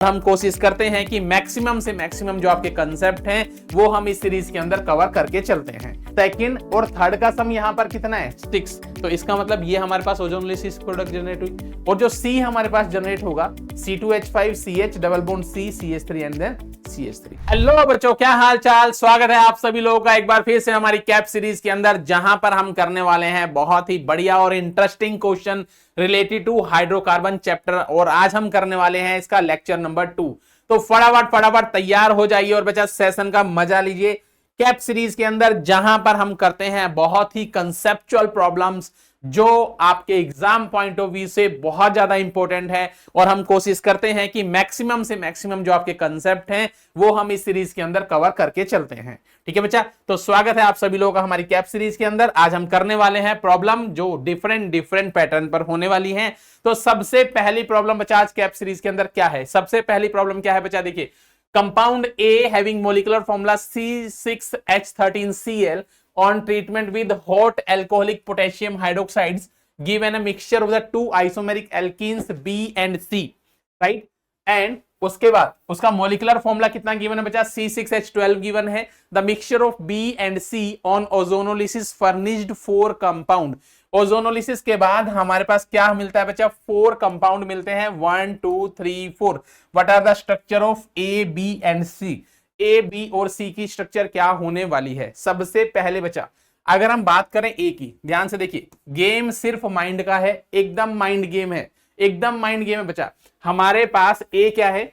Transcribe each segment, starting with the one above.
हम कोशिश करते हैं कि मैक्सिमम से मैक्सिमम जो आपके कंसेप्ट हैं वो हम इस सीरीज के अंदर कवर करके चलते हैं। सेकंड और थर्ड का सम यहाँ पर कितना है 6, तो इसका मतलब ये हमारे पास ओजोनोलिसिस प्रोडक्ट जनरेट हुई और जो C हमारे पास जनरेट होगा C2H5CH double bond C CH3 and then CH3। Hello बच्चों, क्या हाल चाल, स्वागत है आप सभी लोगों का एक बार फिर से हमारी कैप सीरीज के अंदर, जहां पर हम करने वाले हैं बहुत ही बढ़िया और interesting question related to hydrocarbon chapter और आज हम करने वाले हैं इसका लेक्चर नंबर 2। तो फटाफट तैयार हो जाइए और बच्चा सेशन का मजा लीजिए कैप सीरीज के अंदर, जहां पर हम करते हैं बहुत ही कंसेप्चुअल प्रॉब्लम्स जो आपके एग्जाम पॉइंट ऑफ व्यू से बहुत ज्यादा इंपॉर्टेंट है और हम कोशिश करते हैं कि मैक्सिमम से मैक्सिमम जो आपके कंसेप्ट हैं वो हम इस सीरीज के अंदर कवर करके चलते हैं। ठीक है बच्चा, तो स्वागत है आप सभी लोगों का हमारी कैप सीरीज के अंदर। आज हम करने वाले हैं प्रॉब्लम जो डिफरेंट पैटर्न पर होने वाली हैं। तो सबसे पहली प्रॉब्लम बच्चा आज कैप सीरीज के अंदर क्या है, सबसे पहली प्रॉब्लम क्या है बच्चा, देखिए compound A having molecular formula C6H13Cl on treatment with hot alcoholic potassium hydroxides given a mixture of the two isomeric alkenes B and C, right? And उसके बाद उसका मोलिकुलर फॉर्मूला कितना गिवन है बच्चा, C6H12 गिवन है। The mixture of B and C on ozonolysis furnished 4 compound. Ozonolysis के बाद हमारे पास क्या मिलता है बच्चा, 4 कंपाउंड मिलते हैं, 1 2 3 4। What are the structure of A B and C? A B और C की स्ट्रक्चर क्या होने वाली है? सबसे पहले बच्चा अगर हम बात करें A की, ध्यान से देखिए, गेम सिर्फ माइंड का है, एकदम माइंड गेम है, एकदम माइंड गेम है बच्चा। हमारे पास A क्या है,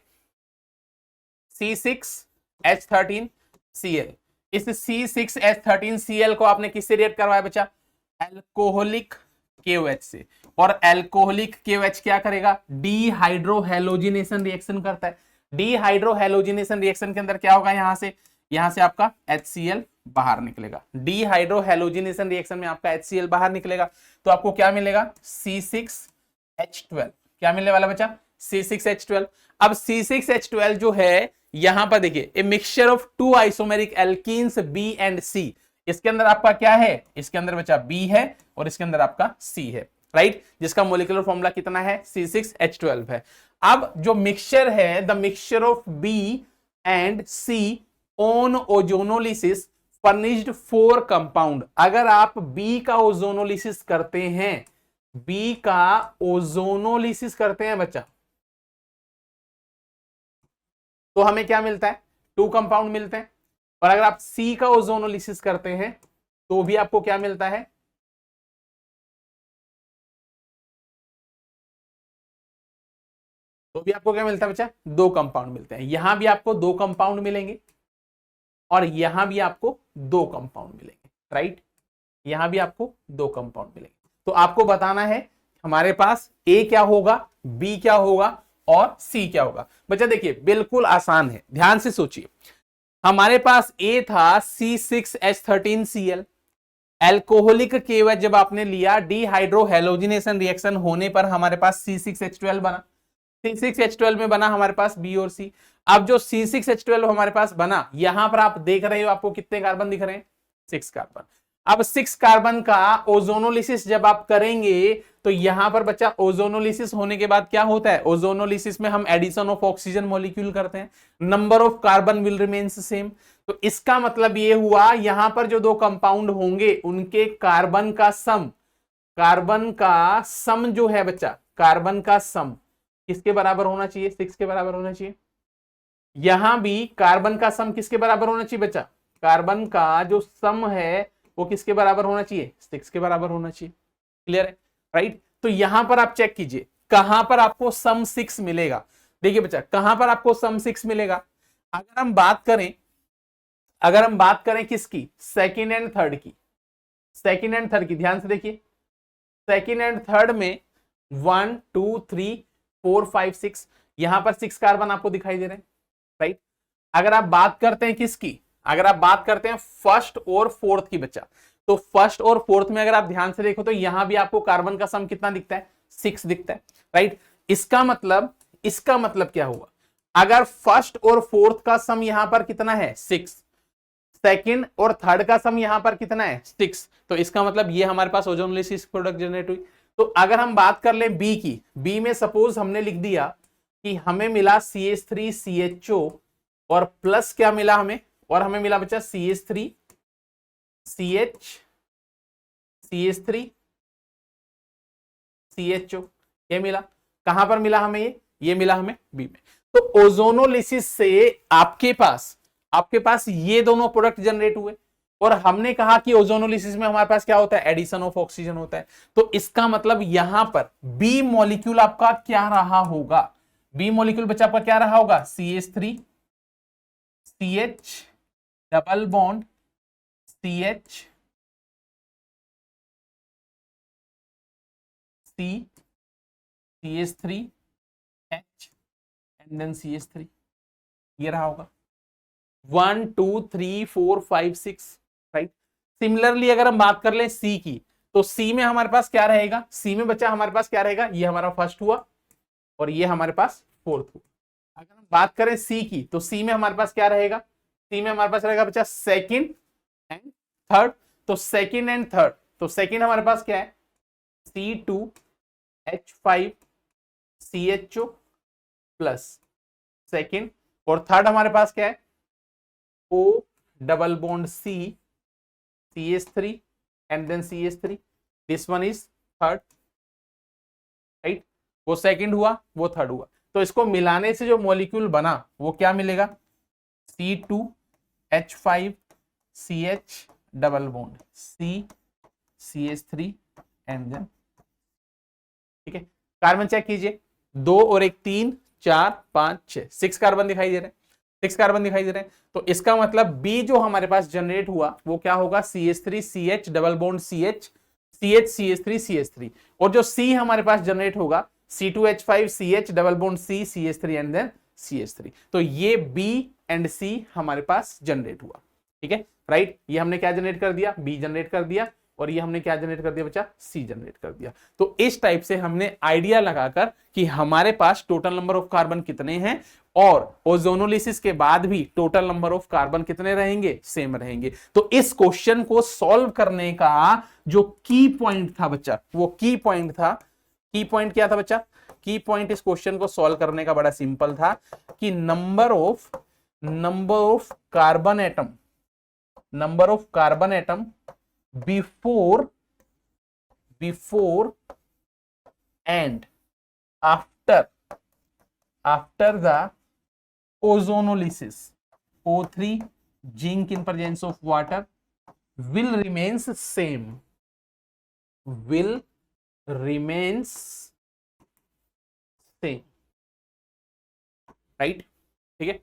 C6H13Cl। इस C6H13Cl को आपने किससे रिएक्ट करवाया बच्चा, एल्कोहलिक KOH से, और एल्कोहलिक KOH क्या करेगा, डीहाइड्रोहेलोजिनेशन रिएक्शन करता है। डीहाइड्रोहेलोजिनेशन रिएक्शन के अंदर क्या होगा, यहां से आपका HCl बाहर निकलेगा। डीहाइड्रोहेलोजिनेशन रिएक्शन में आपका HCl बाहर निकलेगा तो आपको क्या मिलेगा, C6H12। क्या मिलने वाला बच्चा, C6H12। अब C6H12 जो है यहां पर देखिए, ए mixture of 2 isomeric alkenes B and C। इसके अंदर आपका क्या है, इसके अंदर बच्चा B है और इसके अंदर आपका C है, राइट, जिसका मोलिकुलर फॉर्मूला कितना है, C6H12 है। अब जो मिक्सचर है, the mixture of B and C on ozonolysis furnished 4 compound. अगर आप B का ओजोनोलिसिस करते हैं, B का ओजोनोलिसिस करते हैं बच्चा, तो हमें क्या मिलता है, 2 कंपाउंड मिलते हैं। और अगर आप C का ओजोनोलिसिस करते हैं तो भी आपको क्या मिलता है, तो भी आपको क्या मिलता है बच्चा, 2 कंपाउंड मिलते हैं। यहां भी आपको 2 कंपाउंड मिलेंगे और यहां भी आपको 2 कंपाउंड मिलेंगे, राइट, यहां भी आपको 2 कंपाउंड मिलेंगे। तो आपको बताना है हमारे पास A क्या होगा, B क्या होगा और C क्या होगा। बच्चा देखिए बिल्कुल आसान है, ध्यान से सोचिए। हमारे पास A था C6H13Cl, एल्कोहलिक KOH जब आपने लिया, डीहाइड्रोहेलोजिनेशन रिएक्शन होने पर हमारे पास C6H12 बना। C6H12 में बना हमारे पास B और C। अब जो C6H12 हमारे पास बना, यहां पर आप देख रहे हो आपको कितने कार्बन दिख रहे हैं, 6 कार्बन। अब 6 कार्बन का ओजोनोलिसिस जब आप करेंगे तो यहां पर बच्चा ओजोनोलिसिस होने के बाद क्या होता है, ओजोनोलिसिस में हम एडिशन ऑफ ऑक्सीजन मॉलिक्यूल करते हैं, number of carbon will remains same. तो इसका मतलब ये हुआ, यहां पर जो 2 कंपाउंड होंगे उनके कार्बन का सम जो है बच्चा, कार्बन का सम किसके बराबर होना चाहिए, 6 के बराबर होना चाहिए। यहां भी कार्बन का सम किसके बराबर होना चाहिए बच्चा, कार्बन का जो सम है वो किसके बराबर होना चाहिए, 6 के बराबर होना चाहिए। क्लियर है, राइट। तो यहां पर आप चेक कीजिए कहां पर आपको सम 6 मिलेगा। देखिए बच्चा कहां पर आपको सम 6 मिलेगा, अगर हम बात करें किसकी, सेकंड एंड थर्ड की, ध्यान से देखिए, सेकंड एंड थर्ड में 1 2 3 4 5 6, यहां पर 6 कार्बन आपको दिखाई दे रहे हैं, राइट। अगर आप बात करते हैं किसकी, अगर आप बात करते हैं फर्स्ट और फोर्थ की बच्चा, तो फर्स्ट और फोर्थ में अगर आप ध्यान से देखो तो यहां भी आपको कार्बन का सम कितना दिखता है, 6 दिखता है, राइट। इसका मतलब क्या हुआ, अगर फर्स्ट और फोर्थ का सम यहां पर कितना है 6, सेकंड और थर्ड का सम यहां पर कितना है 6, तो इसका मतलब ये हमारे पास ओजोनोलिसिस प्रोडक्ट जनरेट हुई। तो अगर हम बात कर ले बी की, बी में सपोज हमने लिख दिया कि हमें मिला CH3CHO और प्लस क्या मिला हमें, और हमें मिला बच्चा CH3CHO ये मिला। कहां पर मिला हमें, ये मिला हमें बी में। तो ओजोनोलिसिस से आपके पास ये दोनों प्रोडक्ट जनरेट हुए, और हमने कहा कि ओजोनोलिसिस में हमारे पास क्या होता है, एडिशन ऑफ ऑक्सीजन होता है। तो इसका मतलब यहां पर बी मॉलिक्यूल आपका क्या रहा होगा, बी मॉलिक्यूल बच्चा आपका क्या रहा होगा, CH3CH double bond CH CH3H and then CH3 ये रहा होगा 1 2 3 4 5 6 राइट। सिमिलरली अगर हम बात कर ले सी की, तो सी में हमारे पास क्या रहेगा, सी में बच्चा हमारे पास क्या रहेगा, ये हमारा फर्स्ट हुआ और ये हमारे पास फोर्थ हुआ। अगर हम बात करें सी की, तो सी में हमारे पास क्या रहेगा, सी में हमारे पास रहेगा बच्चा सेकंड एंड थर्ड। तो सेकंड एंड थर्ड, तो सेकंड हमारे पास क्या है, C2H5CHO प्लस सेकंड, और थर्ड हमारे पास क्या है, O double bond C CH3 and then CH3, this one is third right. वो सेकंड हुआ, वो थर्ड हुआ। तो इसको मिलाने से जो मॉलिक्यूल बना वो क्या मिलेगा, C2H5CH double bond C CH3 and then, ठीक है। कार्बन चेक कीजिए, 2 और 1 3 4 5 6 6 कार्बन दिखाई दे रहे हैं, 6 कार्बन दिखाई दे रहे हैं। तो इसका मतलब बी जो हमारे पास जनरेट हुआ वो क्या होगा, CH3CH double bond CH CH3CH3, और जो सी हमारे पास जनरेट होगा C2H5CH double bond C CH3 and then CH3। तो ये बी एंड सी हमारे पास जनरेट हुआ, ठीक है राइट। ये हमने क्या जनरेट कर दिया, बी जनरेट कर दिया, और ये हमने क्या जनरेट कर दिया बच्चा, सी जनरेट कर दिया। तो इस टाइप से हमने आइडिया लगाकर कि हमारे पास टोटल नंबर ऑफ कार्बन कितने हैं, और ओजोनोलिसिस के बाद भी टोटल नंबर ऑफ कार्बन कितने रहेंगे, सेम रहेंगे। तो इस क्वेश्चन को सॉल्व करने का जो की पॉइंट था बच्चा, वो की पॉइंट था, की पॉइंट क्या था बच्चा, की पॉइंट इस क्वेश्चन को सॉल्व करने का बड़ा सिंपल था कि number of carbon atom before and after the ozonolysis, O3 zinc in presence of water will remains same, right, ठीक है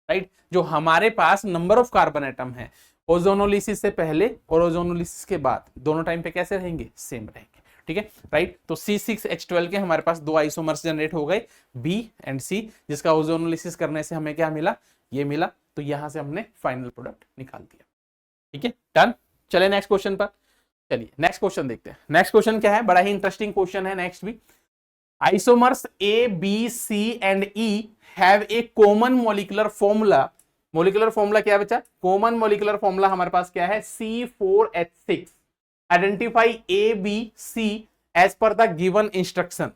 राइट। जो हमारे पास नंबर ऑफ कार्बन एटम है ओजोनोलिसिस से पहले और ओजोनोलिसिस के बाद दोनों टाइम पे कैसे रहेंगे, सेम रहेंगे, ठीक है राइट। तो C6H12 के हमारे पास 2 आइसोमर्स जनरेट हो गए B एंड C, जिसका ओजोनोलिसिस करने से हमें क्या मिला, ये मिला। तो यहां से हमने फाइनल प्रोडक्ट निकाल दिया, ठीक है डन। चले नेक्स्ट क्वेश्चन पर, चलिए नेक्स्ट क्वेश्चन देखते हैं। नेक्स्ट क्वेश्चन क्या है, बड़ा ही इंटरेस्टिंग क्वेश्चन है नेक्स्ट भी। Isomers A B C and E have a common molecular formula, molecular formula क्या है बच्चा, कॉमन मॉलिक्यूलर फॉर्मूला हमारे पास क्या है, C4H6। Identify A B C as per the given instruction.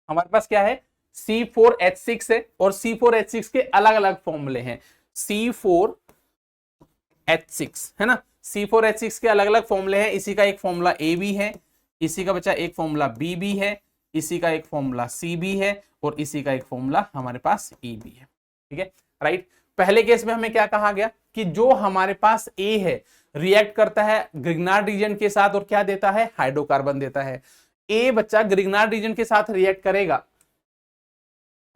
हमारे पास क्या है, C4H6 है, और C4H6 के अलग अलग फॉर्मूले हैं, C4H6 है ना, C4H6 के अलग अलग फॉर्मूले हैं। इसी का एक फॉर्मूला A भी है, इसी का बच्चा एक फॉर्मूला B भी है, इसी का एक फॉर्मूला C भी है, और इसी का एक फॉर्मूला हमारे पास E भी है, ठीक है राइट। पहले केस में हमें क्या कहा गया कि जो हमारे पास A है रिएक्ट करता है ग्रिग्नार्ड रीजेंट के साथ और क्या देता है, हाइड्रोकार्बन देता है। A बच्चा ग्रिग्नार्ड रीजेंट के साथ रिएक्ट करेगा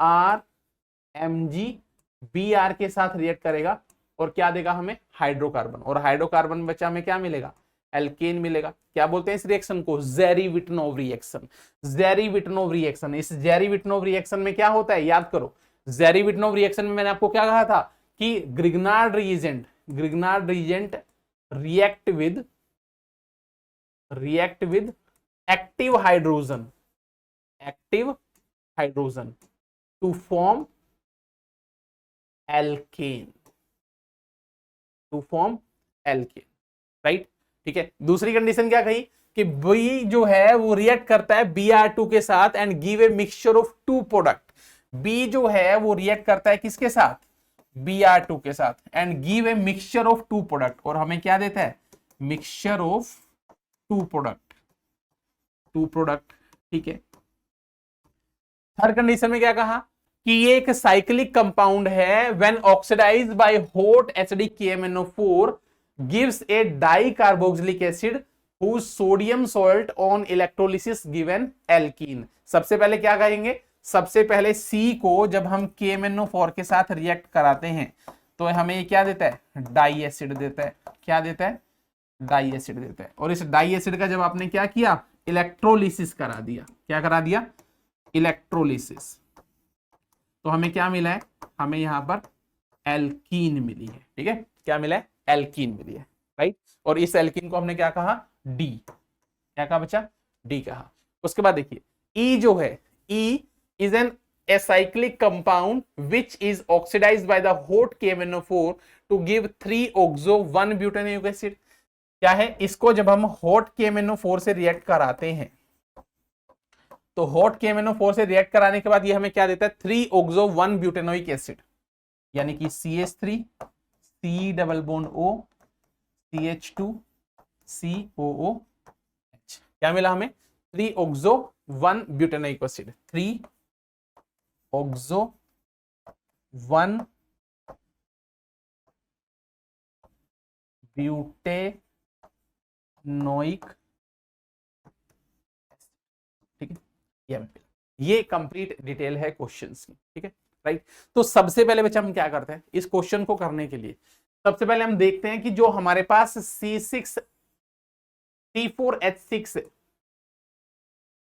RMG, BR के साथ रिएक्ट करेगा और क्या देगा हमें, हाइड्रोकार्बन, और हाइड्रोकार्बन बच्चा हमें क्या मिलेगा, एल्केन मिलेगा। क्या बोलते हैं इस रिएक्शन को, जेरी-विटनोव रिएक्शन। जेरी-विटनोव रिएक्शन, इस जेरी-विटनोव रिएक्शन में क्या होता है, याद करो, जेरी-विटनोव रिएक्शन में मैंने आपको क्या कहा था कि Grignard reagent react with active hydrogen to form alkene, right, ठीक है। दूसरी कंडीशन क्या कही कि बी जो है वो रिएक्ट करता है Br2 के साथ and give a mixture of 2 product. B जो है वो रिएक्ट करता है किसके साथ, Br2 के साथ, and give a mixture of two product, और हमें क्या देता है, मिक्सचर ऑफ टू प्रोडक्ट, ठीक है। थर्ड कंडीशन में क्या कहा कि ये एक साइक्लिक कंपाउंड है, when oxidized by hot acidic KMnO4 gives a dicarboxylic acid whose sodium salt on electrolysis given alkene। सबसे पहले क्या कहेंगे, सबसे पहले C को जब हम KMnO4 के साथ रिएक्ट कराते हैं तो हमें ये क्या देता है, डाई एसिड देता है, क्या देता है, डाई एसिड देता है। और इस डाई एसिड का जब आपने क्या किया, इलेक्ट्रोलिसिस करा दिया, क्या करा दिया, इलेक्ट्रोलिसिस, तो हमें क्या मिला है, हमें यहां पर एल्कीन मिली है, ठीक है, क्या मिला है, एल्कीन मिली है, राइट। और इस एल्कीन को हमने क्या कहा, डी, क्या कहा बच्चा, डी कहा। उसके बाद देखिए ई जो है, E is an acyclic compound which is oxidized by the hot KMnO4 to give 3-oxo 1-butanoic acid। क्या है, इसको जब हम hot KMnO4 से रिएक्ट कराते हैं तो hot KMnO4 से रिएक्ट कराने के बाद ये हमें क्या देता है, 3-oxo 1-butanoic acid, यानी कि CH3 C double bond O CH2 COOH, क्या मिला हमें, 3-oxo 1-butanoic acid, 3-oxo 1-butanoic, ठीक है, ये कंप्लीट डिटेल है क्वेश्चंस की, ठीक है, राइट। तो सबसे पहले बच्चा हम क्या करते हैं, इस क्वेश्चन को करने के लिए सबसे पहले हम देखते हैं कि जो हमारे पास C4H6 है,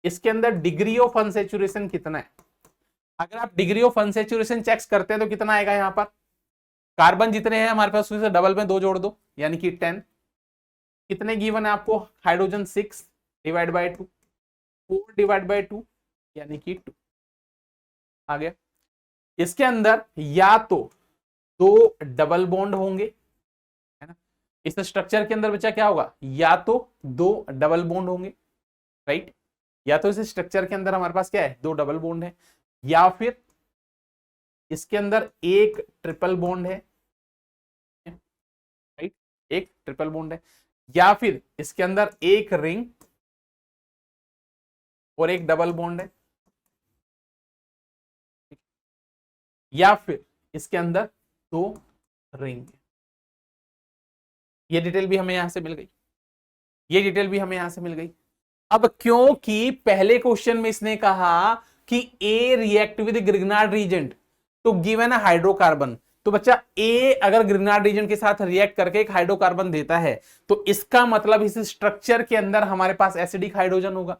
इसके अंदर डिग्री ऑफ अनसैचुरेशन कितना है। अगर आप डिग्री ऑफ अनसैचुरेशन चेक करते हैं तो कितना आएगा, यहां पर कार्बन जितने हैं हमारे पास उससे डबल में 2 जोड़ दो, यानी कि 10। कितने गिवन है आपको, hydrogen 6 divide by 2, 4 divide by 2 यानी कि 2 आ गया। इसके अंदर या तो 2 डबल बॉन्ड होंगे, है ना, इस स्ट्रक्चर के अंदर बच्चा क्या होगा, या तो 2 डबल बॉन्ड होंगे, राइट, या तो इस स्ट्रक्चर के अंदर हमारे पास क्या है, 2 डबल बॉन्ड है, या फिर इसके अंदर एक ट्रिपल बॉन्ड है, राइट, एक ट्रिपल बॉन्ड है, या फिर इसके अंदर एक रिंग और एक डबल बॉन्ड है, या फिर इसके अंदर 2 रिंग है। ये डिटेल भी हमें यहां से मिल गई, ये डिटेल भी हमें यहां से मिल गई। अब क्योंकि पहले क्वेश्चन में इसने कहा कि A react with Grignard reagent to given a hydrocarbon, तो बच्चा ए अगर ग्रिग्नार्ड रीजेंट के साथ रिएक्ट करके एक हाइड्रोकार्बन देता है तो इसका मतलब इस स्ट्रक्चर के अंदर हमारे पास एसिडिक हाइड्रोजन होगा।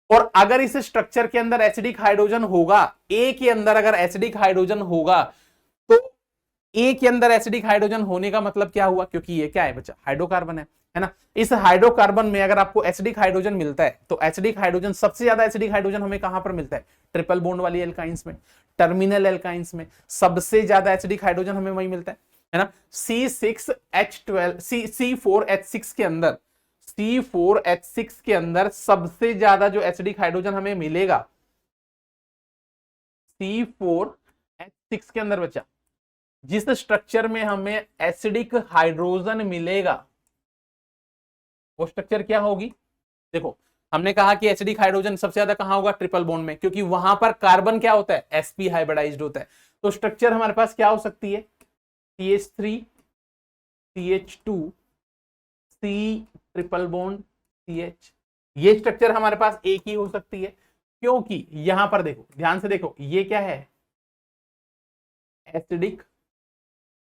और अगर इस स्ट्रक्चर के अंदर एसिडिक हाइड्रोजन होगा, ए के अंदर अगर एसिडिक हाइड्रोजन होगा तो ए के अंदर एसिडिक हाइड्रोजन होने का मतलब क्या हुआ, क्योंकि ये क्या है बच्चा, हाइड्रोकार्बन है ना। इस हाइड्रोकार्बन में अगर आपको एसिडिक हाइड्रोजन मिलता है तो एसिडिक हाइड्रोजन, सबसे ज्यादा एसिडिक हाइड्रोजन हमें कहां पर मिलता है, ट्रिपल बॉन्ड वाली एल्काइंस में, टर्मिनल एल्काइंस में सबसे ज्यादा एसिडिक हाइड्रोजन हमें वही मिलता है ना। C4H6 के अंदर, C4H6 के अंदर सबसे ज्यादा जो एसिडिक हाइड्रोजन हमें मिलेगा, C4H6 के अंदर बच्चा जिस स्ट्रक्चर में हमें एसिडिक हाइड्रोजन मिलेगा वो स्ट्रक्चर क्या होगी, देखो हमने कहा कि एसिडिक हाइड्रोजन सबसे ज्यादा कहां होगा, ट्रिपल बॉन्ड में, क्योंकि वहां पर कार्बन क्या होता है, sp हाइब्रिडाइज्ड होता है। तो स्ट्रक्चर हमारे पास क्या हो सकती है, CH3 CH2 C triple bond CH, ये स्ट्रक्चर हमारे पास एक ही हो सकती है, क्योंकि यहां पर देखो, ध्यान से देखो, ये क्या है, एसिडिक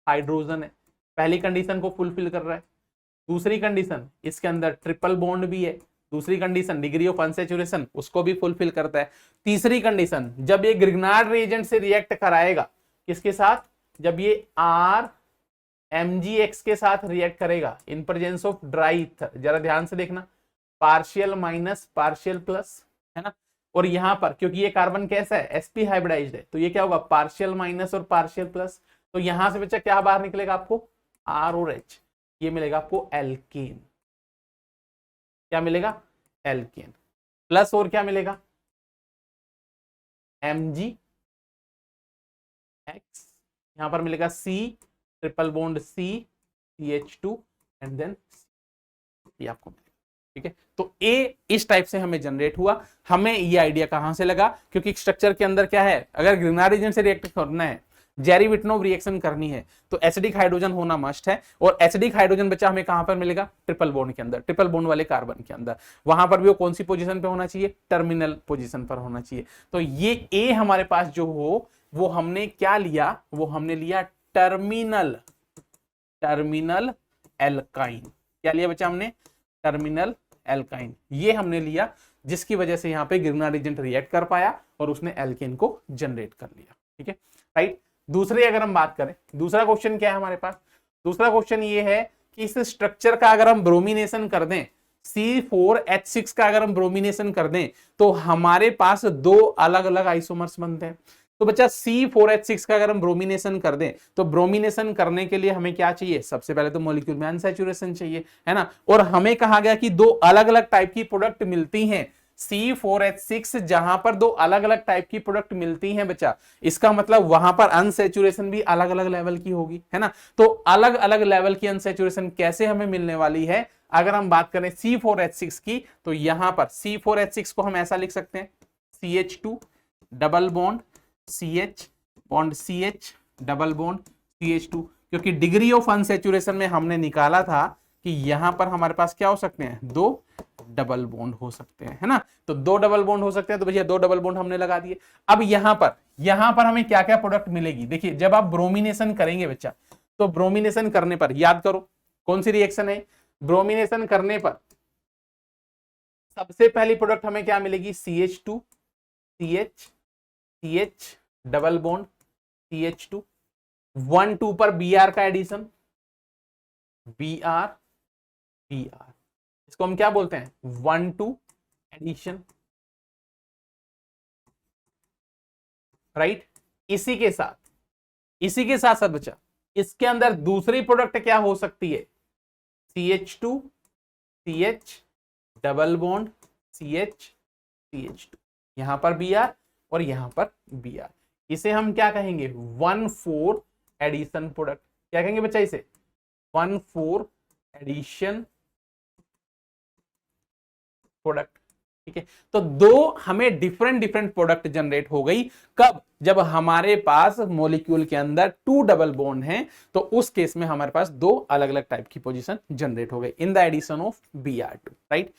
हाइड्रोजन है, पहली कंडीशन को फुलफिल कर रहा है। दूसरी कंडीशन, इसके अंदर ट्रिपल बॉन्ड भी है। दूसरी कंडीशन, डिग्री ऑफ अनसैचुरेशन, उसको भी फुलफिल करता है। तीसरी कंडीशन, जब ये ग्रिग्नार्ड रिएजेंट से रिएक्ट कराएगा, किसके साथ, जब ये RMgX के साथ रिएक्ट करेगा इन प्रेजेंस ऑफ ड्राई ईथर, जरा ध्यान से देखना, पार्शियल माइनस पार्शियल प्लस, है ना। और यहां पर क्योंकि ये कार्बन कैसा है, sp हाइब्रिडाइज्ड है, तो ये क्या होगा, पार्शियल माइनस और पार्शियल प्लस। तो यहां से बच्चा क्या बाहर निकलेगा आपको, R और H, ये मिलेगा आपको एल्केन, क्या मिलेगा, एल्केन, प्लस और क्या मिलेगा, Mg X, यहां पर मिलेगा C, triple bond C, CH2 and then ये आपको मिलेगा। ठीक है, तो A इस टाइप से हमें जनरेट हुआ। हमें ये आइडिया कहां से लगा, क्योंकि स्ट्रक्चर के अंदर क्या है, अगर ग्रिग्नार्ड रीजन से रिएक्ट करना है, जेरी-विट्नोव रिएक्शन करनी है, तो एसिडिक हाइड्रोजन होना मस्ट है। और एसिडिक हाइड्रोजन बच्चा हमें कहां पर मिलेगा, ट्रिपल बॉन्ड के अंदर, ट्रिपल बॉन्ड वाले कार्बन के अंदर। वहां पर भी वो कौन सी पोजीशन पे होना चाहिए, टर्मिनल पोजीशन पर होना चाहिए। तो ये ए हमारे पास जो हो, वो हमने क्या लिया, वो हमने लिया टर्मिनल एल्काइन। क्या लिया बच्चा हमने, टर्मिनल एल्काइन, ये हमने लिया, जिसकी वजह से यहां पे ग्रिग्नार्ड रीजेंट रिएक्ट कर पाया और उसने एल्केन को जनरेट कर लिया। ठीक है, राइट। दूसरी अगर हम बात करें, दूसरा क्वेश्चन क्या है हमारे पास, दूसरा क्वेश्चन ये है कि इस स्ट्रक्चर का अगर हम ब्रोमिनेशन कर दें, C4H6 का अगर हम ब्रोमिनेशन कर दें, तो हमारे पास दो अलग अलग आइसोमर्स बनते हैं। तो बच्चा C4H6 का अगर हम ब्रोमिनेशन कर दें, तो ब्रोमिनेशन करने के लिए हमें क्या चाहिए, सबसे पहले तो मॉलिक्यूल में अनसैचुरेशन चाहिए, है ना। और हमें कहा गया कि दो अलग अलग टाइप की प्रोडक्ट मिलती हैं, C4H6 जहां पर दो अलग अलग टाइप की प्रोडक्ट मिलती हैं बच्चा, इसका मतलब वहां पर अनसैचुरेशन भी अलग अलग लेवल की होगी, है ना। तो अलग अलग लेवल की अनसैचुरेशन कैसे हमें मिलने वाली है, अगर हम बात करें C4H6 की, तो यहां पर C4H6 को हम ऐसा लिख सकते हैं, CH2 double bond CH bond CH double bond CH2, क्योंकि डिग्री ऑफ अनसैचुरेशन में हमने निकाला था कि यहां पर हमारे पास क्या हो सकते हैं, दो डबल बॉन्ड हो सकते हैं, है ना। तो दो डबल बॉन्ड हो सकते हैं, तो भैया दो डबल बॉन्ड हमने लगा दिए। अब यहां पर हमें क्या क्या प्रोडक्ट मिलेगी, देखिए जब आप ब्रोमिनेशन करेंगे बच्चा, तो ब्रोमिनेशन करने पर याद करो कौन सी रिएक्शन है, ब्रोमिनेशन करने पर सबसे पहली प्रोडक्ट हमें क्या मिलेगी, CH2 CH CH double bond CH2, 1 2 पर Br का एडिशन, Br Br, इसको हम क्या बोलते हैं, 1 2 एडिशन, राइट। इसी के साथ साथ बच्चा इसके अंदर दूसरी प्रोडक्ट क्या हो सकती है, CH2 CH double bond CH CH2, यहां पर Br और यहां पर Br, इसे हम क्या कहेंगे, 1 4 एडिशन प्रोडक्ट। क्या कहेंगे बच्चा इसे, 1 4 एडिशन प्रोडक्ट। ठीक है, तो दो हमें डिफरेंट प्रोडक्ट जनरेट हो गई, कब, जब हमारे पास मॉलिक्यूल के अंदर 2 डबल बॉन्ड हैं, तो उस केस में हमारे पास दो अलग अलग टाइप की पोजीशन जनरेट हो गई in the addition of Br2, right.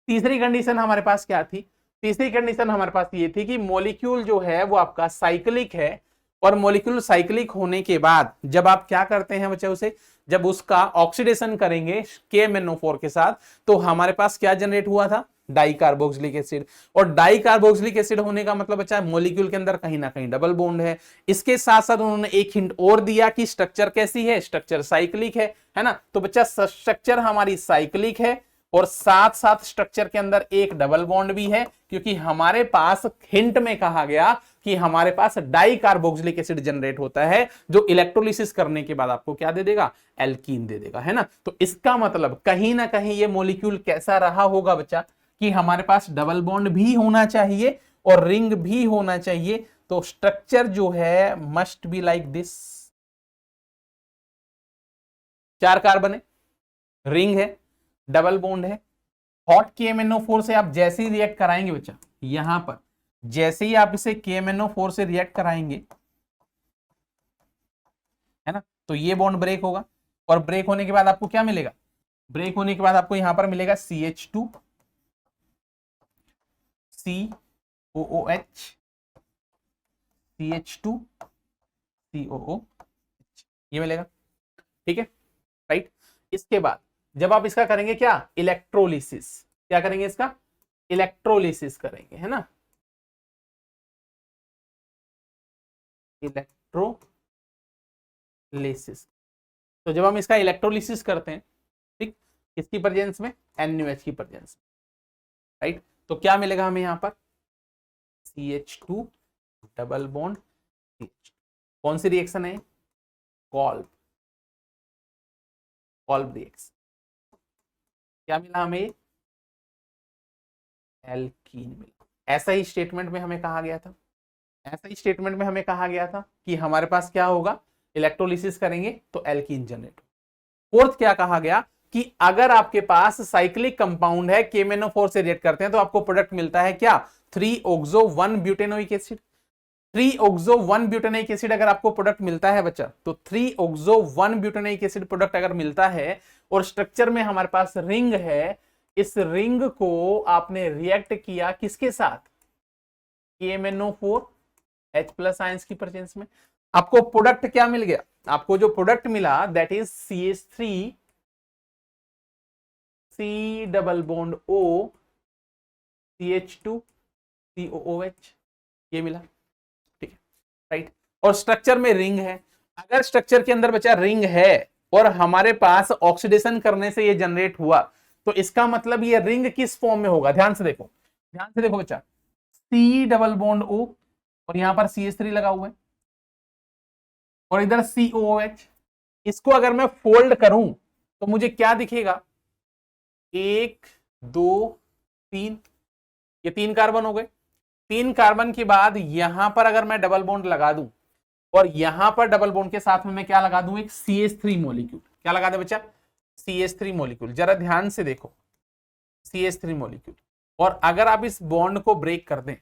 तीसरी कंडीशन हमारे पास क्या थी, तीसरी कंडीशन हमारे पास ये थी कि मॉलिक्यूल जो है वो आपका साइक्लिक है, और मॉलिक्यूल साइक्लिक होने के बाद जब आप क्या करते हैं बच्चे, उसे जब उसका ऑक्सीडेशन करेंगे KMnO4 के साथ, तो हमारे पास क्या जनरेट हुआ था, डाई कार्बोक्सिलिक एसिड। और डाई कार्बोक्सिलिक एसिड होने का मतलब बच्चा मॉलिक्यूल के अंदर कहीं ना कहीं डबल बॉन्ड है। इसके साथ साथ उन्होंने एक हिंट और दिया कि स्ट्रक्चर कैसी है, स्ट्रक्चर साइक्लिक है ना। तो बच्चा स्ट्रक्चर हमारी साइक्लिक है, और साथ साथ स्ट्रक्चर के अंदर एक डबल बॉन्ड भी है, क्योंकि हमारे पास हिंट में कहा गया कि हमारे पास डाई कार्बोक्सिलिक एसिड जनरेट होता है, जो इलेक्ट्रोलिसिस करने के बाद आपको क्या दे देगा, एल्कीन दे देगा, है ना। तो इसका मतलब कहीं ना कहीं ये मॉलिक्यूल कैसा रहा होगा बच्चा, कि हमारे पास डबल बॉन्ड भी होना चाहिए और रिंग भी होना चाहिए। तो स्ट्रक्चर जो है must be like this, 4 carbon है, रिंग है, डबल बॉन्ड है। हॉट KMnO4 से आप जैसे ही रिएक्ट कराएंगे बच्चा, यहां पर जैसे ही आप इसे KMnO4 से रिएक्ट कराएंगे, है ना, तो ये बॉन्ड ब्रेक होगा, और ब्रेक होने के बाद आपको क्या मिलेगा, ब्रेक होने के बाद आपको यहां पर मिलेगा CH2 COOH CH2 COOH, ये मिलेगा। ठीक है, राइट। इसके बाद जब आप इसका करेंगे क्या, इलेक्ट्रोलिसिस, क्या करेंगे इसका, इलेक्ट्रोलिसिस करेंगे, है ना, इलेक्ट्रोलिसिस। तो जब हम इसका इलेक्ट्रोलिसिस करते हैं, ठीक, किसकी प्रेजेंस में, NaOH की प्रेजेंस में, राइट। तो क्या मिलेगा हमें यहां पर, CH2 डबल बॉन्ड CH2, कौन सी रिएक्शन है, कॉल्ब रिएक्शन। क्या मिला हमें, एल्कीन मिला। ऐसा ही स्टेटमेंट में हमें कहा गया था, ऐसा ही स्टेटमेंट में हमें कहा गया था कि हमारे पास क्या होगा, इलेक्ट्रोलिसिस करेंगे तो एल्कीन जनरेट। फोर्थ क्या कहा गया कि अगर आपके पास साइक्लिक कंपाउंड है KMnO4 से रिएक्ट करते हैं तो आपको प्रोडक्ट मिलता है क्या, 3-oxo 1 butanoic acid. 3-oxo 1 butanoic acid अगर आपको प्रोडक्ट मिलता है बच्चा, तो 3-oxo 1 ब्यूटेनोइक एसिड प्रोडक्ट अगर मिलता है और स्ट्रक्चर में हमारे पास रिंग है, इस रिंग को आपने रिएक्ट किया किसके साथ, KMnO4 H+ आयंस की प्रेजेंस में, आपको प्रोडक्ट क्या मिल गया, आपको जो प्रोडक्ट मिला that is CH3 C double bond O CH2 COOH, ये मिला, ठीक है राइट। और स्ट्रक्चर में रिंग है, अगर स्ट्रक्चर के अंदर बचा रिंग है और हमारे पास ऑक्सीडेशन करने से ये जनरेट हुआ, तो इसका मतलब ये रिंग किस फॉर्म में होगा, ध्यान से देखो, ध्यान से देखो बच्चा, C डबल बॉन्ड O और यहां पर CH3 लगा हुआ है और इधर COOH। इसको अगर मैं फोल्ड करूं तो मुझे क्या दिखेगा, 1 2 3, ये 3 कार्बन हो गए। 3 कार्बन के बाद यहां पर अगर मैं डबल बॉन्ड लगा दूं और यहां पर डबल बॉन्ड के साथ में मैं क्या लगा दूं, एक CH3 मॉलिक्यूल, क्या लगा दे बच्चा, CH3 मॉलिक्यूल। जरा ध्यान से देखो, CH3 मॉलिक्यूल, और अगर आप इस बॉन्ड को ब्रेक कर दें, है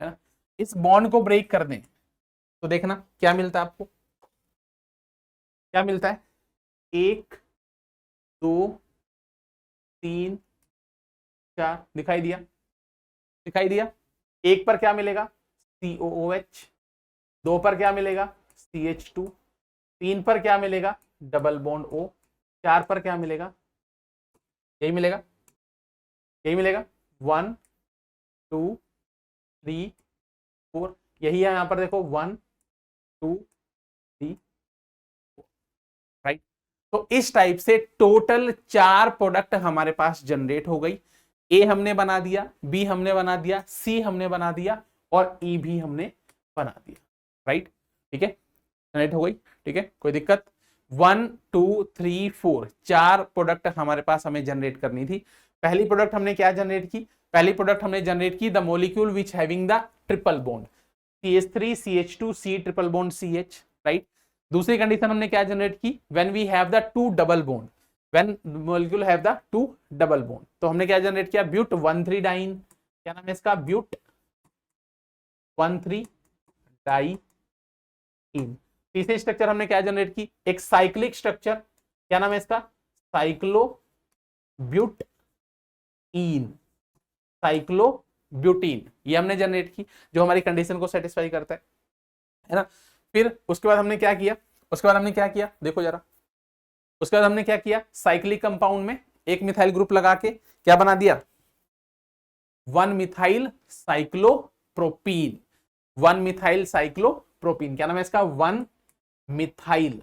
ना, इस बॉन्ड को ब्रेक कर दें तो देखना क्या मिलता है आपको, क्या मिलता है, 1 2 3 4, दिखाई दिया, दिखाई दिया। 1 पर क्या मिलेगा, COOH, 2 पर क्या मिलेगा, CH2, 3 पर क्या मिलेगा, डबल बॉन्ड O, 4 पर क्या मिलेगा, यही मिलेगा, यही मिलेगा, 1 2 3 4, यही है यहां पर देखो 1 2 3 4, राइट। तो इस टाइप से टोटल 4 प्रोडक्ट हमारे पास जनरेट हो गई। ए हमने बना दिया, बी हमने बना दिया, सी हमने बना दिया और ई भी हमने बना दिया, राइट, ठीक है, जनरेट हो गई, ठीक है, कोई दिक्कत। 1 2 3 4, 4 प्रोडक्ट हमारे पास हमें जनरेट करनी थी। पहली प्रोडक्ट हमने क्या जनरेट की, पहली प्रोडक्ट हमने जनरेट की the molecule which having the triple bond, CH3 CH2 C triple bond CH, right. दूसरी कंडीशन हमने क्या जनरेट की, when we have the 2 double bond, when molecule have the 2 double bond, तो हमने क्या जनरेट किया, ब्यूट 1,3 डाइन, क्या नाम है इसका, ब्यूट 1,3 डाई इन। तीसरी स्ट्रक्चर हमने क्या जनरेट की, एक साइक्लिक स्ट्रक्चर, क्या नाम है इसका, cyclobutyne, cyclobutene, ये हमने जनरेट की जो हमारी कंडीशन को सेटिस्फाई करता है ना। फिर उसके बाद हमने क्या किया, उसके बाद हमने क्या किया, देखो जरा, उसके बाद हमने क्या किया, साइक्लिक कंपाउंड में एक मिथाइल ग्रुप लगा के क्या बना दिया, 1 मिथाइल साइक्लोप्रोपीन, 1 मिथाइल साइक्लोप्रोपीन, क्या नाम है इसका, 1 मिथाइल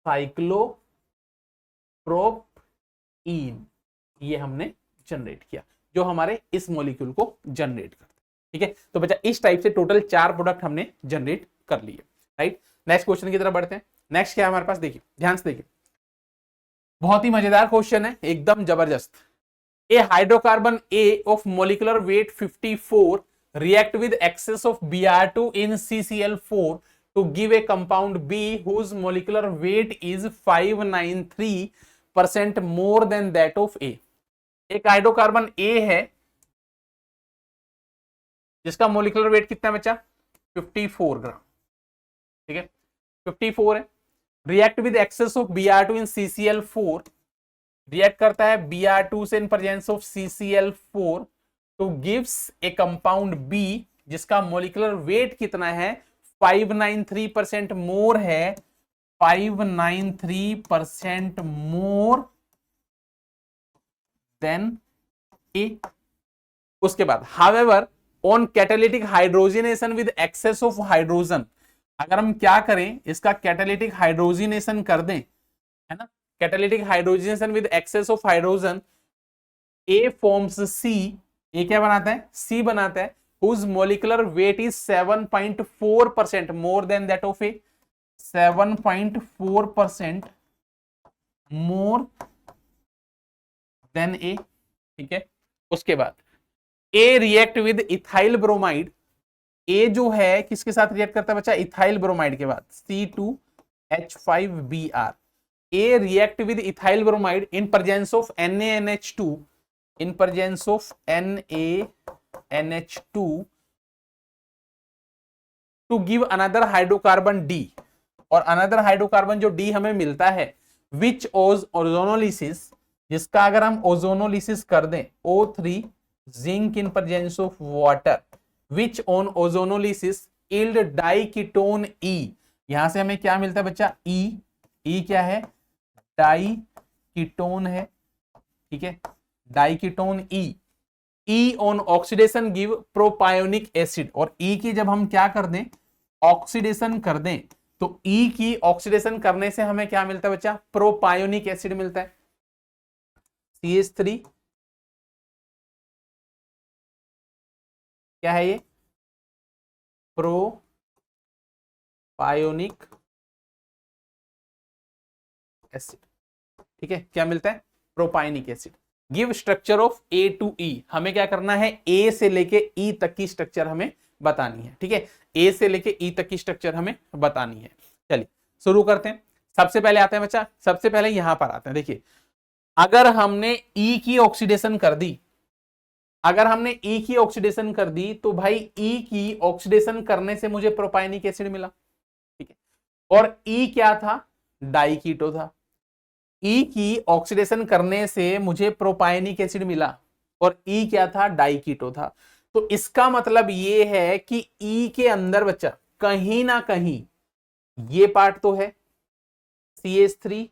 साइक्लोप्रोपीन, ये हमने जनरेट किया जो हमारे इस मॉलिक्यूल को जनरेट करता है, ठीक है। तो बच्चा इस टाइप से टोटल 4 प्रोडक्ट हमने जनरेट कर लिए, राइट। नेक्स्ट क्वेश्चन की तरफ बढ़ते हैं। नेक्स्ट क्या है हमारे पास, देखिए ध्यान से देखिए, बहुत ही मजेदार क्वेश्चन है, एकदम जबरदस्त। A hydrocarbon A of molecular weight 54 react with excess of Br2 in CCl4 to give a compound B whose molecular weight is 593% more than that of A। एक हाइड्रोकार्बन A है जिसका मोलिकुलर वेट कितना बचा, 54 ग्राम, ठीक है, 54 है। React with excess of Br2 in CCl4, react करता है Br2 से in presence of CCl4 to gives a compound B जिसका मोलिकुलर वेट कितना है, 593% मोर है, 593% मोर देन A। उसके बाद however on catalytic hydrogenation with excess of hydrogen, अगर हम क्या करें, इसका कैटालिटिक हाइड्रोजिनेशन कर दें, है ना, catalytic hydrogenation with excess of hydrogen, A forms C, ये क्या बनाता है, C बनाता है, whose molecular weight is 7.4% more than that of A, 7.4% more than A, ठीक है। उसके बाद ए रिएक्ट विद इथाइल ब्रोमाइड, ए जो है किसके साथ रिएक्ट करता है बच्चा, इथाइल ब्रोमाइड के बाद C2H5Br, A react with ethyl bromide in presence of NaNH2, in presence of NaNH2 to give another hydrocarbon D, और अनदर हाइड्रोकार्बन जो D हमें मिलता है विच ओजोनोलिसिस, जिसका अगर हम ओजोनोलिसिस कर दें O3 zinc in presence of water, which on ozonolysis yield diketone E, यहां से हमें क्या मिलता है बच्चा, E क्या है, डाइकीटोन है, ठीक है, diketone E on oxidation give propionic acid, और E की जब हम क्या कर दें, ऑक्सीडेशन कर दें, तो E की ऑक्सीडेशन करने से हमें क्या मिलता है बच्चा, प्रोपायोनिक एसिड मिलता है, CH3 क्या है ये, प्रोपायोनिक एसिड, ठीक है, क्या मिलता है, propionic acid. Give structure of A to E, हमें क्या करना है, A से लेके E तक की स्ट्रक्चर हमें बतानी है, ठीक है, A से लेके E तक की स्ट्रक्चर हमें बतानी है। चलिए शुरू करते हैं। सबसे पहले आते हैं बच्चा, सबसे पहले यहां पर आते हैं, देखिए अगर हमने E की ऑक्सीडेशन कर दी, अगर हमने E की ऑक्सीडेशन कर दी तो भाई E की ऑक्सीडेशन करने से मुझे प्रोपायोनिक एसिड मिला, ठीक है, और E क्या था, डाइकीटो था, E की ऑक्सीडेशन करने से मुझे प्रोपायोनिक एसिड मिला, और E क्या था, डाइकीटो था। तो इसका मतलब ये है कि E के अंदर बच्चा कहीं ना कहीं ये पार्ट तो है, CH3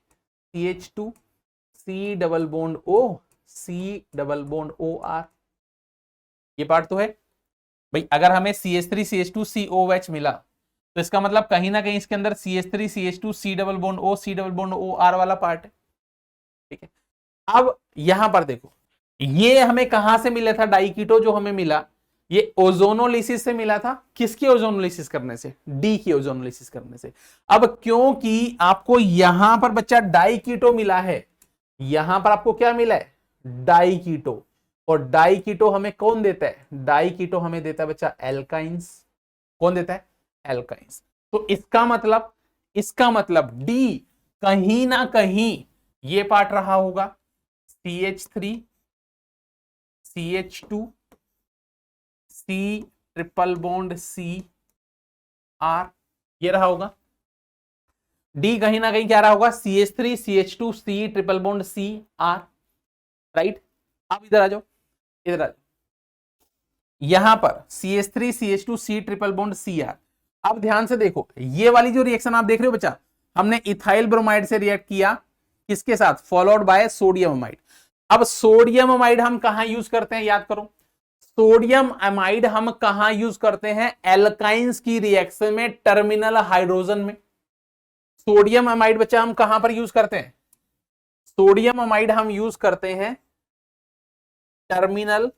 CH2 C double bond O C double bond OR, ये पार्ट तो है भाई। अगर हमें CH3 CH2 COH मिला तो इसका मतलब कहीं ना कहीं इसके अंदर CH3 CH2 C double bond O C double bond OR वाला पार्ट है, ठीक है। अब यहां पर देखो, ये हमें कहां से मिला था, डाइकीटो जो हमें मिला, ये ओजोनोलिसिस से मिला था, किसकी ओजोनोलिसिस करने से, D की ओजोनोलिसिस करने से। अब क्योंकि आपको यहां पर बच्चा डाइकीटो मिला है, यहां पर आपको क्या मिला है, डाइकीटो, और डाइकीटो हमें कौन देता है, डाइकीटो हमें देता है बच्चा एल्काइंस, कौन देता है, एल्काइंस। तो इसका मतलब D कहीं ना कहीं ये पार्ट रहा होगा, CH3 CH2 C triple bond CR, ये रहा होगा। D कहीं ना कहीं क्या रहा होगा, CH3 CH2 C triple bond CR, right. अब इधर आ जाओ, इधर आ जाओ, यहां पर CH3 CH2 C triple bond CR। अब ध्यान से देखो, ये वाली जो रिएक्शन आप देख रहे हो बच्चा, हमने इथाइल ब्रोमाइड से रिएक्ट किया, किसके साथ, फॉलोड बाय सोडियम अमाइड। अब सोडियम अमाइड हम कहां यूज करते हैं, याद करो, सोडियम अमाइड हम कहां यूज करते हैं, एल्काइंस की रिएक्शन में, टर्मिनल हाइड्रोजन में। सोडियम अमाइड बच्चा हम कहां पर यूज करते हैं, सोडियम अमाइड हम यूज करते हैं टर्मिनल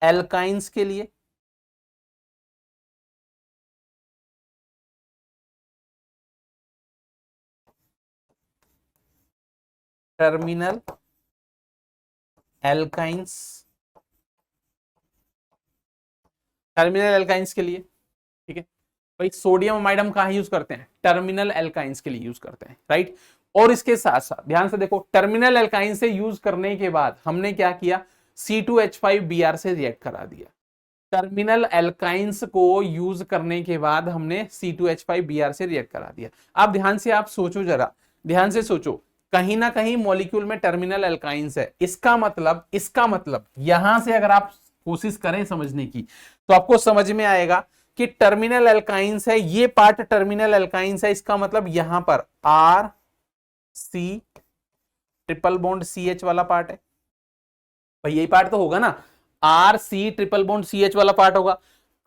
एल्काइंस के लिए, टर्मिनल एल्काइंस, के लिए, ठीक है भाई। सोडियम अमाइड हम कहां यूज करते हैं, टर्मिनल एल्काइंस के लिए यूज करते हैं, राइट। और इसके साथ साथ ध्यान से देखो, टर्मिनल एल्काइंस से यूज करने के बाद हमने क्या किया, C2H5Br से रिएक्ट करा दिया। टर्मिनल एल्काइंस को यूज करने के बाद हमने C2H5Br से रिएक्ट करा दिया। अब ध्यान से आप सोचो, जरा ध्यान से सोचो, कहीं ना कहीं मॉलिक्यूल में टर्मिनल एल्काइंस है, इसका मतलब यहां से अगर आप कोशिश करें समझने की तो आपको समझ में आएगा कि टर्मिनल एल्काइंस है, ये पार्ट टर्मिनल एल्काइंस है, इसका मतलब यहां पर RC ट्रिपल बॉन्ड CH वाला पार्ट है भाई, यही पार्ट तो होगा ना, RC ट्रिपल बॉन्ड CH वाला पार्ट होगा।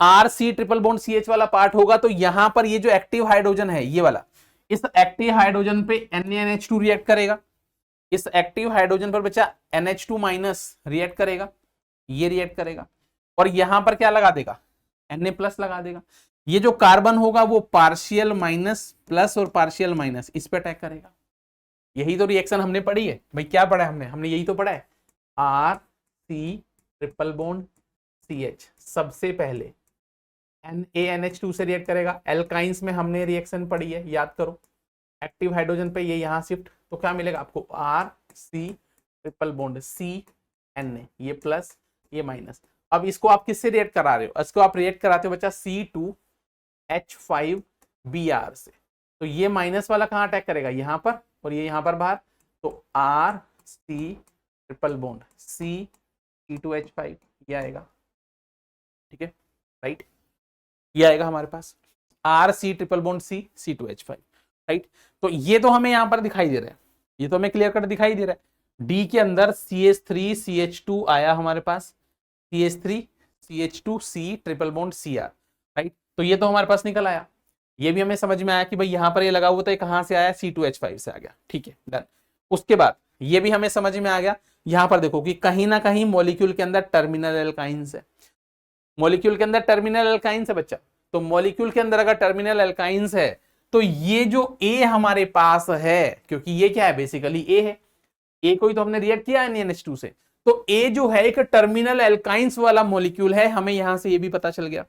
RC ट्रिपल बॉन्ड CH वाला पार्ट होगा तो यहां पर ये जो एक्टिव हाइड्रोजन है, ये वाला, इस एक्टिव हाइड्रोजन पे NaNH2 रिएक्ट करेगा, इस एक्टिव हाइड्रोजन पर बच्चा NH2 माइनस रिएक्ट करेगा, ये रिएक्ट करेगा, और यहां पर क्या लगा देगा, Na+ लगा देगा। ये जो कार्बन होगा वो पार्शियल माइनस प्लस और पार्शियल माइनस इस पे अटैक करेगा, यही तो रिएक्शन हमने पढ़ी है भाई। क्या पढ़ा है हमने? हमने यही तो पढ़ा है, R C triple bond C H. सबसे पहले NaNH2 से रिएक्ट करेगा। एल्काइंस में हमने रिएक्शन पढ़ी है, याद करो। एक्टिव हाइड्रोजन पे ये यहां शिफ्ट, तो क्या मिलेगा आपको? आर सी ट्रिपल बॉन्ड सी Na, ये प्लस ये माइनस। अब इसको आप किससे रिएक्ट करा रहे हो? इसको आप रिएक्ट कराते हो बच्चा C2H5Br से। तो ये माइनस वाला कहां अटैक करेगा? यहां पर, और ये यहां पर बाहर। तो R C triple bond C C2H5 ये आएगा, ठीक है, राइट। ये आएगा हमारे पास R C triple bond C C2H5, right. तो ये तो हमें यहां पर दिखाई दे रहा है, ये तो हमें क्लियर कट दिखाई दे रहा है। डी के अंदर CH3CH2 आया हमारे पास, CH3CH2C triple bond Cr, right. तो ये तो हमारे पास निकल आया। ये भी हमें समझ में आया कि भाई यहां पर ये लगा हुआ था, कहां से आया? C2H5 से आ गया, ठीक है, डन। उसके बाद ये भी हमें समझ में आ गया, यहां पर देखो कि कहीं ना कहीं मॉलिक्यूल के अंदर टर्मिनल एल्काइंस है। मॉलिक्यूल के अंदर टर्मिनल एल्काइंस है बच्चा। तो मॉलिक्यूल के अंदर अगर टर्मिनल एल्काइंस है, तो ये जो ए हमारे पास है, क्योंकि ये क्या है? बेसिकली ए है। ए को ही तो हमने रिएक्ट किया है NaNH2 से। तो ए जो है एक टर्मिनल एल्काइंस वाला मॉलिक्यूल है, हमें यहां से ये भी पता चल गया।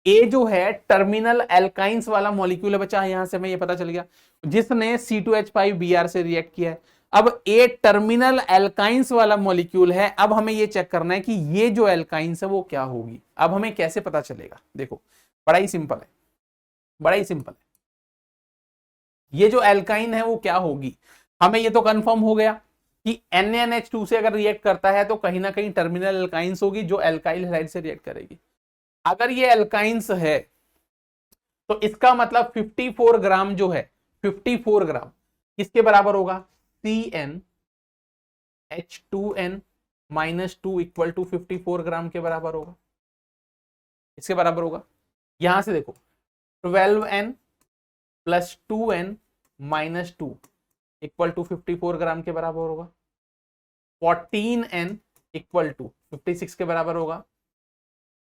ए जो है टर्मिनल एल्काइंस वाला मॉलिक्यूल है बच्चा, यहां से हमें ये पता चल गया, जिसने C2H5Br से रिएक्ट किया है। अब ए टर्मिनल एल्काइंस वाला मॉलिक्यूल है। अब हमें ये चेक करना है कि ये जो एल्काइंस है वो क्या होगी। अब हमें कैसे पता चलेगा? देखो, बड़ा ही सिंपल है, बड़ा ही सिंपल है। ये जो एल्काइन है वो क्या होगी? हमें ये तो कंफर्म हो गया कि NaNH2 से अगर रिएक्ट करता है तो कहीं ना कहीं टर्मिनल एल्काइंस होगी जो एल्काइल हैलाइड से रिएक्ट करेगी। अगर ये एल्काइंस है तो इसका मतलब 54 ग्राम जो है, 54 ग्राम किसके बराबर होगा? CnH2n -2 इक्वल टू 54 ग्राम के बराबर होगा। इसके बराबर होगा। यहां से देखो, 12n + 2n - 2 इक्वल टू 54 ग्राम के बराबर होगा। 14n इक्वल टू 56 के बराबर होगा।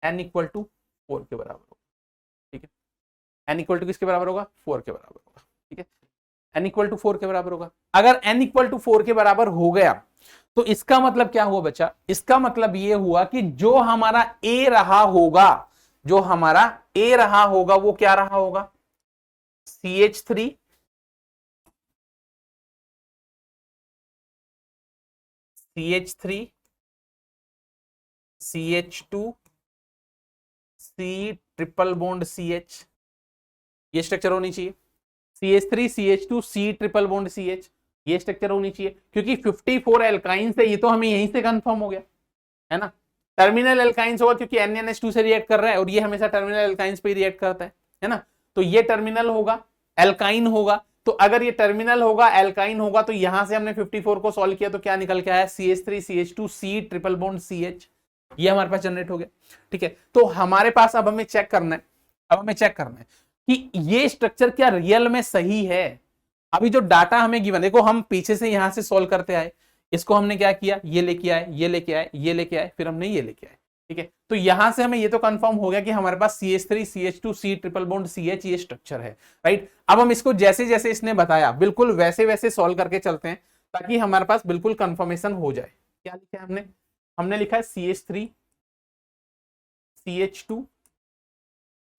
n इक्वल टू 4 के बराबर होगा, ठीक है। n इक्वल टू किसके बराबर होगा? 4 के बराबर होगा, ठीक है। n इक्वल टू 4 के बराबर होगा। अगर n इक्वल टू 4 के बराबर हो गया तो इसका मतलब क्या हुआ बच्चा? इसका मतलब ये हुआ कि जो हमारा A रहा होगा, जो हमारा A रहा होगा वो क्या रहा होगा? CH3 CH3 CH2 C triple bond CH, ये स्ट्रक्चर होनी चाहिए। CH3 CH2 C triple bond CH, ये स्ट्रक्चर होनी चाहिए, क्योंकि 54 एल्काइंस है, ये तो हमें यहीं से कंफर्म हो गया है ना। टर्मिनल एल्काइंस होगा क्योंकि NaNH2 से रिएक्ट कर रहा है और ये हमेशा टर्मिनल एल्काइंस पे ही रिएक्ट करता है ना। तो ये टर्मिनल होगा, एल्काइन होगा। तो अगर ये टर्मिनल होगा, एल्काइन होगा, तो यहां से हमने 54 को सॉल्व किया तो क्या निकल के आया? CH3 CH2 C triple bond CH, ये हमारे पास जनरेट हो गया, ठीक है। तो हमारे पास अब हमें चेक करना है, अब हमें चेक करना है कि ये स्ट्रक्चर क्या रियल में सही है। अभी जो डाटा हमें गिवन, देखो हम पीछे से यहां से सॉल्व करते आए, इसको हमने क्या किया? ये लेके आए, ये लेके आए, ये लेके आए, फिर हमने ये लेके आए, ठीक है। तो यहां से हमें ये तो कंफर्म हो गया कि हमारे पास CH3 CH2 C triple bond CH ये स्ट्रक्चर है, राइट। अब हम इसको जैसे जैसे इसने बताया बिल्कुल वैसे वैसे सॉल्व करके चलते हैं ताकि हमारे पास बिल्कुल कंफर्मेशन हो जाए। क्या लिखा है हमने? हमने लिखा है CH3 CH2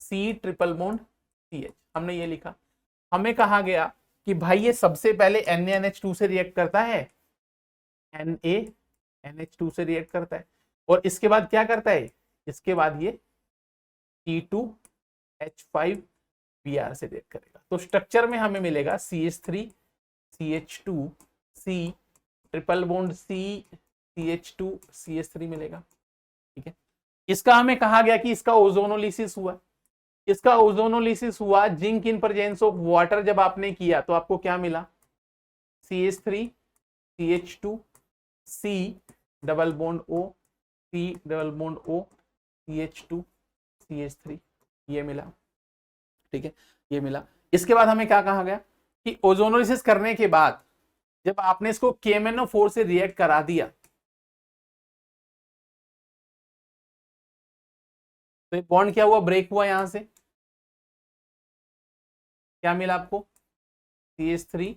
C triple bond CH, हमने ये लिखा। हमें कहा गया कि भाई ये सबसे पहले NaNH2 से रिएक्ट करता है, NaNH2 से रिएक्ट करता है, और इसके बाद क्या करता है? इसके बाद ये C2H5Br से रिएक्ट करेगा। तो स्ट्रक्चर में हमें मिलेगा CH3 CH2 C triple bond C CH2 CH3 मिलेगा, ठीक है। इसका हमें कहा गया कि इसका ओजोनोलिसिस हुआ, इसका ओजोनोलिसिस हुआ zinc in presence of water जब आपने किया तो आपको क्या मिला? CH3 CH2 C double bond O C double bond O CH2 CH3, ये मिला, ठीक है, ये मिला। इसके बाद हमें क्या कहा गया कि ओजोनोलिसिस करने के बाद जब आपने इसको KMnO4 से रिएक्ट करा दिया तो बॉन्ड क्या हुआ? ब्रेक हुआ। यहां से क्या मिला आपको? CH3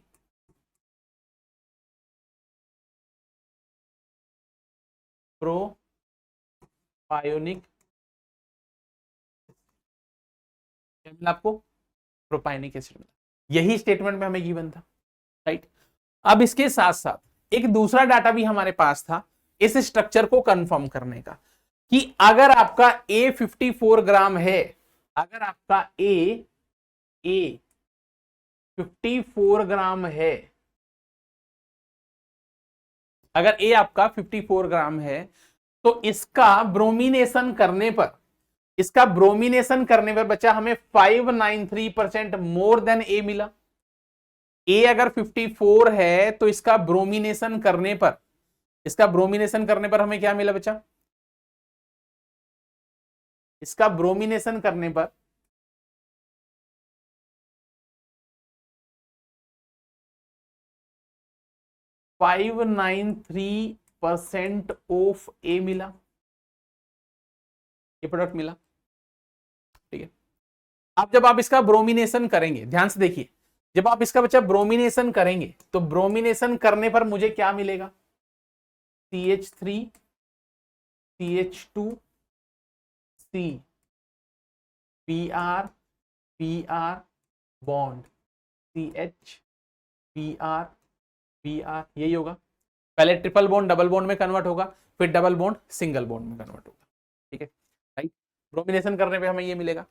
प्रोपायोनिक, क्या मिला आपको? प्रोपायोनिक एसिड मिला। यही स्टेटमेंट में हमें गिवन था, राइट। अब इसके साथ साथ एक दूसरा डाटा भी हमारे पास था इस स्ट्रक्चर को कंफर्म करने का, कि अगर आपका ए 54 ग्राम है, अगर आपका ए 54 ग्राम है, अगर ए आपका 54 ग्राम है, तो इसका ब्रोमिनेशन करने पर, इसका ब्रोमिनेशन करने पर बच्चा हमें 593% मोर देन ए मिला। ए अगर 54 है तो इसका ब्रोमिनेशन करने पर, इसका ब्रोमिनेशन करने पर हमें क्या मिला बच्चा? इसका ब्रोमिनेशन करने पर 593% ऑफ ए मिला, ये प्रोडक्ट मिला, ठीक है। अब जब आप इसका ब्रोमिनेशन करेंगे, ध्यान से देखिए, जब आप इसका बच्चा ब्रोमिनेशन करेंगे तो ब्रोमिनेशन करने पर मुझे क्या मिलेगा? CH3 CH2 C PR PR bond CH PR PR, यही होगा। पहले ट्रिपल बॉन्ड डबल बॉन्ड में कन्वर्ट होगा, फिर डबल बॉन्ड सिंगल बॉन्ड में कन्वर्ट होगा, ठीक है, राइट। ब्रोमिनेशन करने पे हमें ये मिलेगा,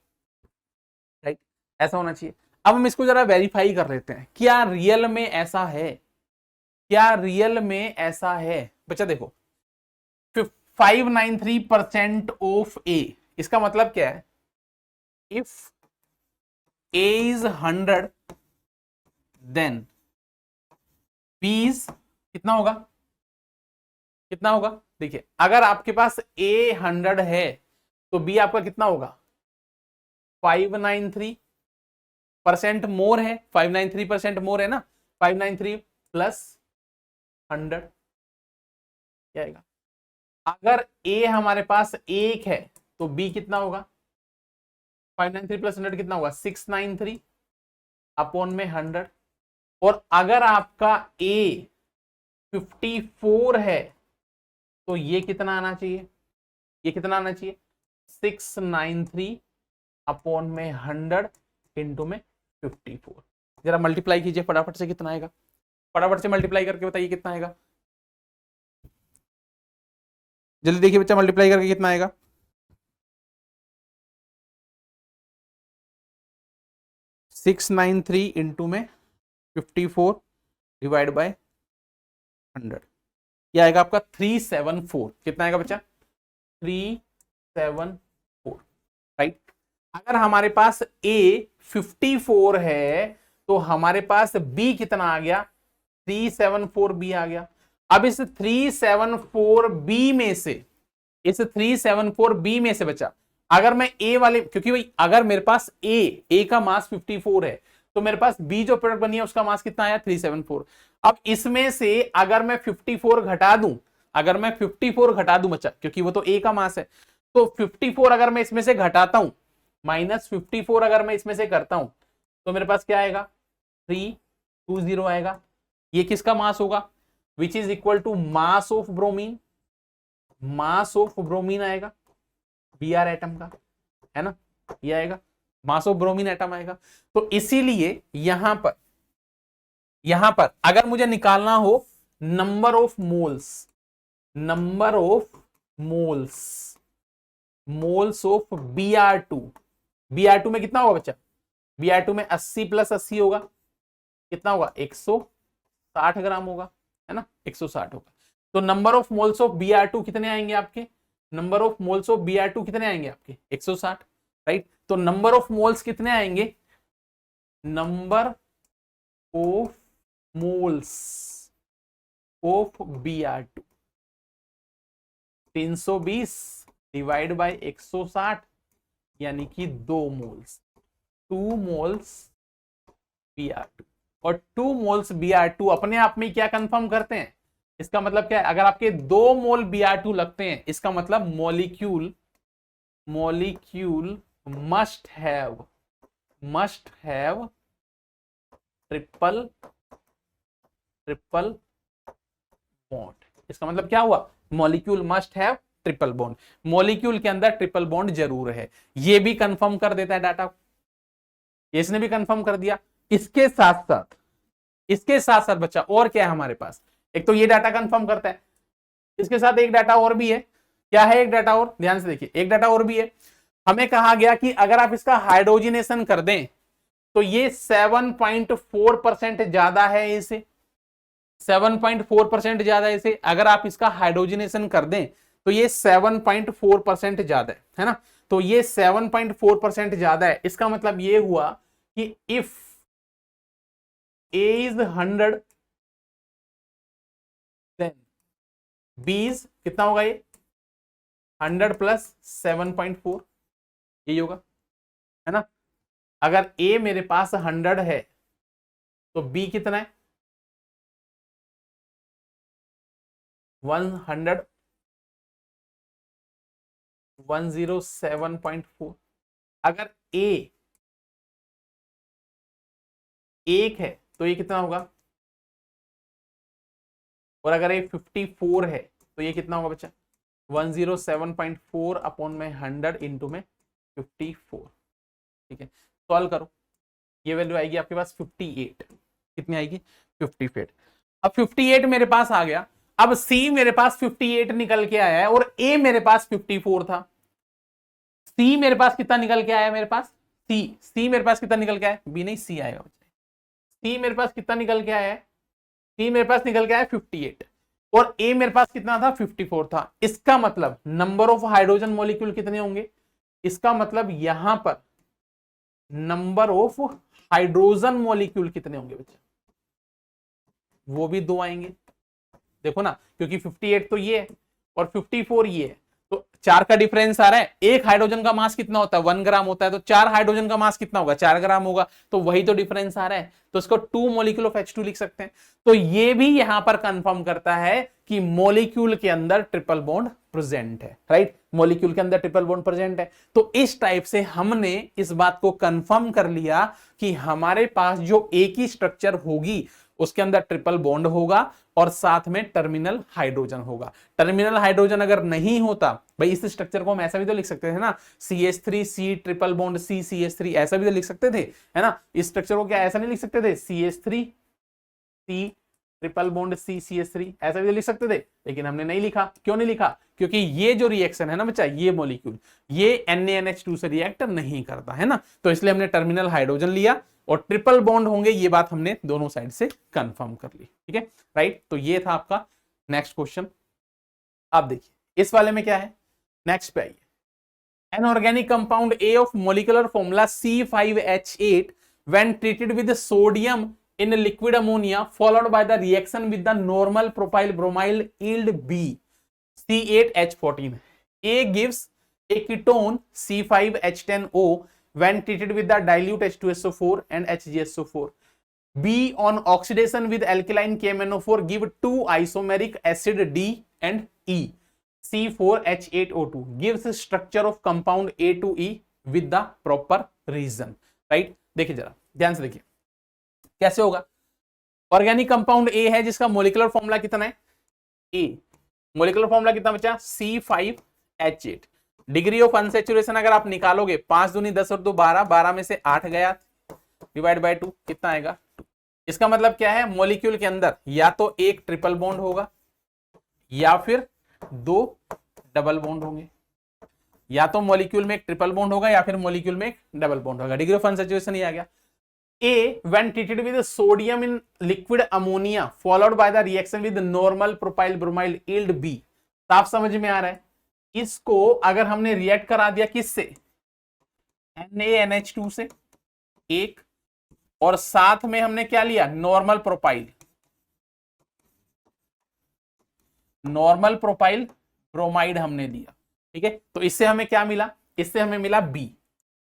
राइट, ऐसा होना चाहिए। अब हम इसको जरा वेरीफाई कर लेते हैं, क्या रियल में ऐसा है, क्या रियल में ऐसा है? बच्चा देखो, 593% ऑफ ए, इसका मतलब क्या है? If A is 100 then B is कितना होगा? कितना होगा? देखिए, अगर आपके पास ए 100 है तो बी आपका कितना होगा? 593% मोर है, 593% मोर है ना, 593 प्लस 100 क्या आएगा? अगर ए हमारे पास 1 है तो बी कितना होगा? 593 प्लस 100 कितना होगा? 693 अपॉन में 100। और अगर आपका ए 54 है तो ये कितना आना चाहिए? ये कितना आना चाहिए? 693 अपॉन में 100 इंटू में 54। जरा मल्टीप्लाई कीजिए फटाफट से, कितना आएगा? फटाफट से मल्टीप्लाई करके बताइए कितना आएगा, जल्दी देखिए बच्चा, मल्टीप्लाई करके कितना आएगा? 693 इंटू में 54 डिवाइड बाय 100, यह आएगा आपका 374। कितना आएगा बच्चा? 374, राइट। अगर हमारे पास ए 54 है तो हमारे पास बी कितना आ गया? 374 बी आ गया। अब इस 374 बी में से, इस 374 बी में से बच्चा, अगर मैं ए वाले, क्योंकि भाई अगर मेरे पास ए का मास 54 है तो मेरे पास बी जो प्रोडक्ट बनी है उसका मास कितना आया? 374। अब इसमें से अगर मैं 54 घटा दूं, अगर मैं 54 घटा दूं बच्चा, क्योंकि वो तो ए का मास है, तो 54 अगर मैं इसमें से घटाता हूं, -54 अगर मैं इसमें से करता हूं, तो मेरे पास क्या आएगा? 320 आएगा। ये किसका मास होगा? Which is equal to mass of bromine, mass of bromine आएगा, Br एटम का, है ना, ये आएगा मास ऑफ ब्रोमीन एटम आएगा। तो इसीलिए यहां पर अगर मुझे निकालना हो number of moles, number of moles of Br2, Br2 में कितना होगा बच्चा? Br2 में 80 प्लस 80 होगा, कितना होगा? 160 ग्राम होगा, है ना, 160 होगा। तो number of moles of Br2 कितने आएंगे आपके? Number of moles of Br2 कितने आएंगे आपके? 160, राइट। तो नंबर ऑफ मोल्स कितने आएंगे? Number of moles of Br2 320 divide by 160, यानी कि 2 मोल्स, 2 मोल्स Br2। और 2 मोल्स Br2 अपने आप में क्या कंफर्म करते हैं? इसका मतलब क्या है? अगर आपके 2 मोल Br2 लगते हैं, इसका मतलब molecule must have triple bond. इसका मतलब क्या हुआ? Molecule must have triple bond, molecule के अंदर ट्रिपल बॉन्ड जरूर है। ये भी कंफर्म कर देता है डाटा को, इसने भी कंफर्म कर दिया। इसके साथ साथ बच्चा और क्या है हमारे पास, एक तो ये डाटा कंफर्म करता है, इसके साथ एक डाटा और भी है। क्या है एक डाटा और, ध्यान से देखिए, एक डाटा और भी है। हमें कहा गया कि अगर आप इसका हाइड्रोजिनेशन कर दें तो ये 7.4% ज्यादा है इसे, 7.4% ज्यादा है इसे। अगर आप इसका हाइड्रोजिनेशन कर दें तो ये 7.4% ज्यादा है ना। तो ये 7.4% ज्यादा है, इसका मतलब ये हुआ कि if A is 100 then B is कितना होगा, ये 100 प्लस 7.4, यही होगा, है ना। अगर A मेरे पास 100 है तो B कितना है 100, 107.4। अगर A 1 है तो ये कितना होगा, और अगर ये 54 है तो ये कितना होगा बच्चा 107.4 अपॉन में 100 इंटू में 54। ठीक है, सॉल्व करो, ये वैल्यू आएगी आपके पास 58। कितनी आएगी 58। अब 58 मेरे पास आ गया। अब C मेरे पास 58 निकल के आया है और A मेरे पास 54 था। C मेरे पास कितना निकल के आया, मेरे पास C मेरे पास कितना निकल के आया, B नहीं C आएगा। C मेरे पास कितना निकल के आया है, C मेरे पास निकल के आया 58 और A मेरे पास कितना था 54 था। इसका मतलब नंबर ऑफ हाइड्रोजन मॉलिक्यूल कितने होंगे, इसका मतलब यहां पर नंबर ऑफ हाइड्रोजन मॉलिक्यूल कितने होंगे बच्चा, वो भी 2 आएंगे। देखो ना, क्योंकि 58 तो ये है और 54 ये है, तो 4 का डिफरेंस आ रहा है। एक हाइड्रोजन का मास कितना होता है 1 ग्राम होता है, तो 4 हाइड्रोजन का मास कितना होगा 4 ग्राम होगा, तो वही तो डिफरेंस आ रहा है। तो इसको 2 मॉलिक्यूल ऑफ H2 लिख सकते हैं। तो ये भी यहां पर कंफर्म करता है कि मॉलिक्यूल के अंदर ट्रिपल बॉन्ड प्रेजेंट है, राइट, मॉलिक्यूल के अंदर ट्रिपल बॉन्ड प्रेजेंट है। तो इस टाइप से हमने इस बात को कंफर्म कर लिया कि हमारे पास जो एक ही स्ट्रक्चर होगी उसके अंदर ट्रिपल बॉन्ड होगा और साथ में टर्मिनल हाइड्रोजन होगा। टर्मिनल हाइड्रोजन अगर नहीं होता, भाई इस स्ट्रक्चर को हम ऐसा भी तो लिख सकते थे ना, CH3 C triple bond C CH3, ऐसा भी तो लिख सकते थे, है ना। इस स्ट्रक्चर को क्या ऐसा नहीं लिख सकते थे, CH3 C triple bond C CH3, ऐसा भी तो लिख सकते थे, लेकिन हमने नहीं लिखा। क्यों नहीं लिखा, क्योंकि ये जो रिएक्शन है ना बच्चा, ये मॉलिक्यूल ये NaNH2 से रिएक्ट नहीं करता, है ना। तो इसलिए हमने टर्मिनल हाइड्रोजन लिया और ट्रिपल बॉन्ड होंगे, ये बात हमने दोनों साइड से कंफर्म कर ली। ठीक है, राइट। तो ये था आपका नेक्स्ट क्वेश्चन। आप देखिए इस वाले में क्या है, नेक्स्ट पे आइए। An organic compound A of molecular formula C5H8 when treated with sodium in liquid ammonia followed by the reaction with the normal propyl bromide yield B C8H14. A gives a ketone C5H10O when treated with the dilute H2SO4 and HgSO4. B on oxidation with alkaline KMnO4 give 2 isomeric acid D and E. C4H8O2 gives structure of compound A to E with the proper reason. Right? देखिए जरा ध्यान से देखिए कैसे होगा। Organic compound A है जिसका molecular formula कितना है A, मोलिकुलर फॉर्मूला कितना बचा C5H8। डिग्री ऑफ अनसैचुरेशन अगर आप निकालोगे 5 दूनी 10 और 2 12, 12 में से 8 गया, डिवाइड बाय 2 कितना आएगा 2। इसका मतलब क्या है, मॉलिक्यूल के अंदर या तो एक ट्रिपल बॉन्ड होगा या फिर 2 डबल बॉन्ड होंगे, या तो मॉलिक्यूल में एक ट्रिपल बॉन्ड होगा या फिर मॉलिक्यूल में एक डबल बॉन्ड होगा। डिग्री ऑफ अनसैचुरेशन ही आ गया। A when treated with sodium in liquid ammonia followed by the reaction with normal propyl bromide yield B। साफ समझ में आ रहा है। इसको अगर हमने रिएक्ट करा दिया किससे, NaNH2 से एक, और साथ में हमने क्या लिया normal propyl, normal propyl bromide हमने लिया। ठीक है, तो इससे हमें क्या मिला, इससे हमें मिला B।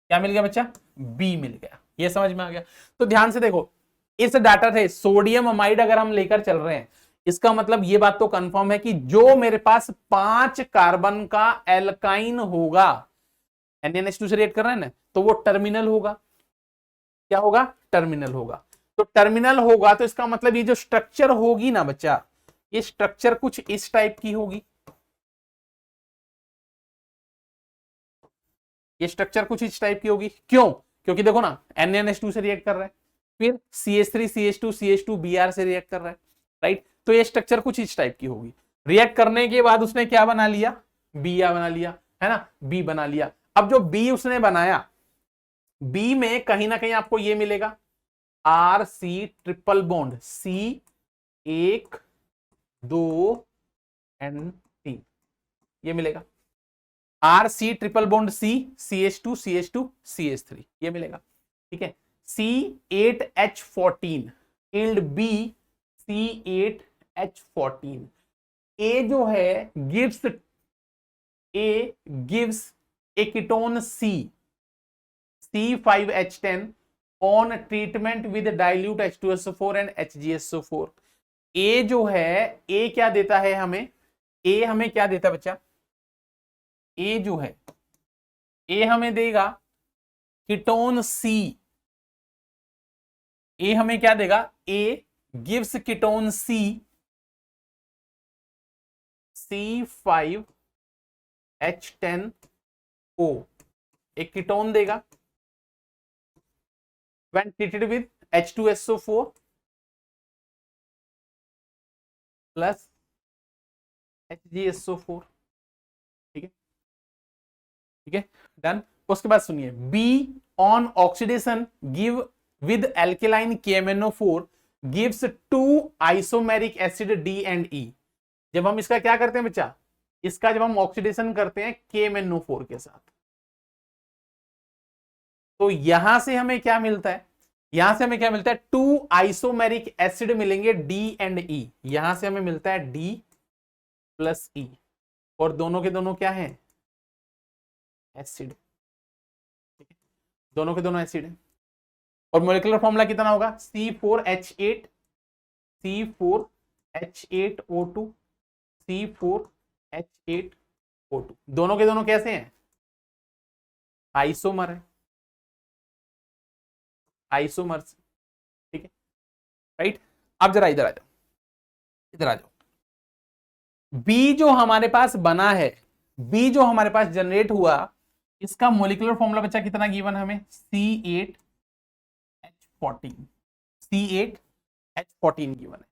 क्या मिल गया बच्चा, B मिल गया। ये समझ में आ गया। तो ध्यान से देखो, इस डाटा से सोडियम अमाइड अगर हम लेकर चल रहे हैं, इसका मतलब ये बात तो कंफर्म है कि जो मेरे पास 5 कार्बन का एल्काइन होगा, NaNH2 से रिएक्ट कर रहे हैं ना, तो वो टर्मिनल होगा। क्या होगा, टर्मिनल होगा। तो टर्मिनल होगा तो इसका मतलब ये जो स्ट्रक्चर होगी ना बच्चा, ये स्ट्रक्चर कुछ इस टाइप की होगी। ये स्ट्रक्चर कुछ इस टाइप की होगी। क्यों? क्योंकि देखो ना NaNH2 से रिएक्ट कर रहा है, फिर CH3 CH2 CH2 Br से रिएक्ट कर रहा है, राइट। तो ये स्ट्रक्चर कुछ इस टाइप की होगी। रिएक्ट करने के बाद उसने क्या बना लिया? Br बना लिया, है ना, B बना लिया। अब जो B उसने बनाया, B में कहीं ना कहीं आपको ये मिलेगा RC triple bond, C 1 2 N3, ये मिलेगा। RC triple bond C CH2 CH2 CH3, ये मिलेगा, ठीक है। C8H14 yield B C8H14। A जो है gives A ketone C5H10 on treatment with dilute H2SO4 and HgSO4। ए जो है, ए क्या देता है हमें? ए हमें क्या देता है बच्चा? ए जो है, ए हमें देगा कीटोन C। ए हमें क्या देगा? ए गिव्स कीटोन C5H10O, एक कीटोन देगा when treated with H2SO4 plus HgSO4, ठीक है, ठीक है, डन। उसके बाद सुनिए, B on oxidation give with alkaline KMnO4 gives 2 isomeric acid D and E। जब हम इसका क्या करते हैं बच्चा? इसका जब हम ऑक्सीडेशन करते हैं KMnO4 के साथ, तो यहां से हमें क्या मिलता है? यहां से हमें क्या मिलता है? 2 आइसोमेरिक एसिड मिलेंगे D एंड E। यहां से हमें मिलता है D प्लस E, और दोनों के दोनों क्या है? एसिड, दोनों के दोनों एसिड है। और मोलिकुलर फॉर्मूला कितना होगा? C4H8 C4H8O2 C4H8O2। दोनों के दोनों कैसे हैं? आइसोमर है, आइसोमर्स, ठीक है, राइट। अब जरा इधर आ जाओ, इधर आ जाओ। बी जो हमारे पास बना है, बी जो हमारे पास जनरेट हुआ, इसका मोलिकुलर फॉर्मूला बच्चा कितना गिवन हमें? C8H14, C8H14 गिवन है।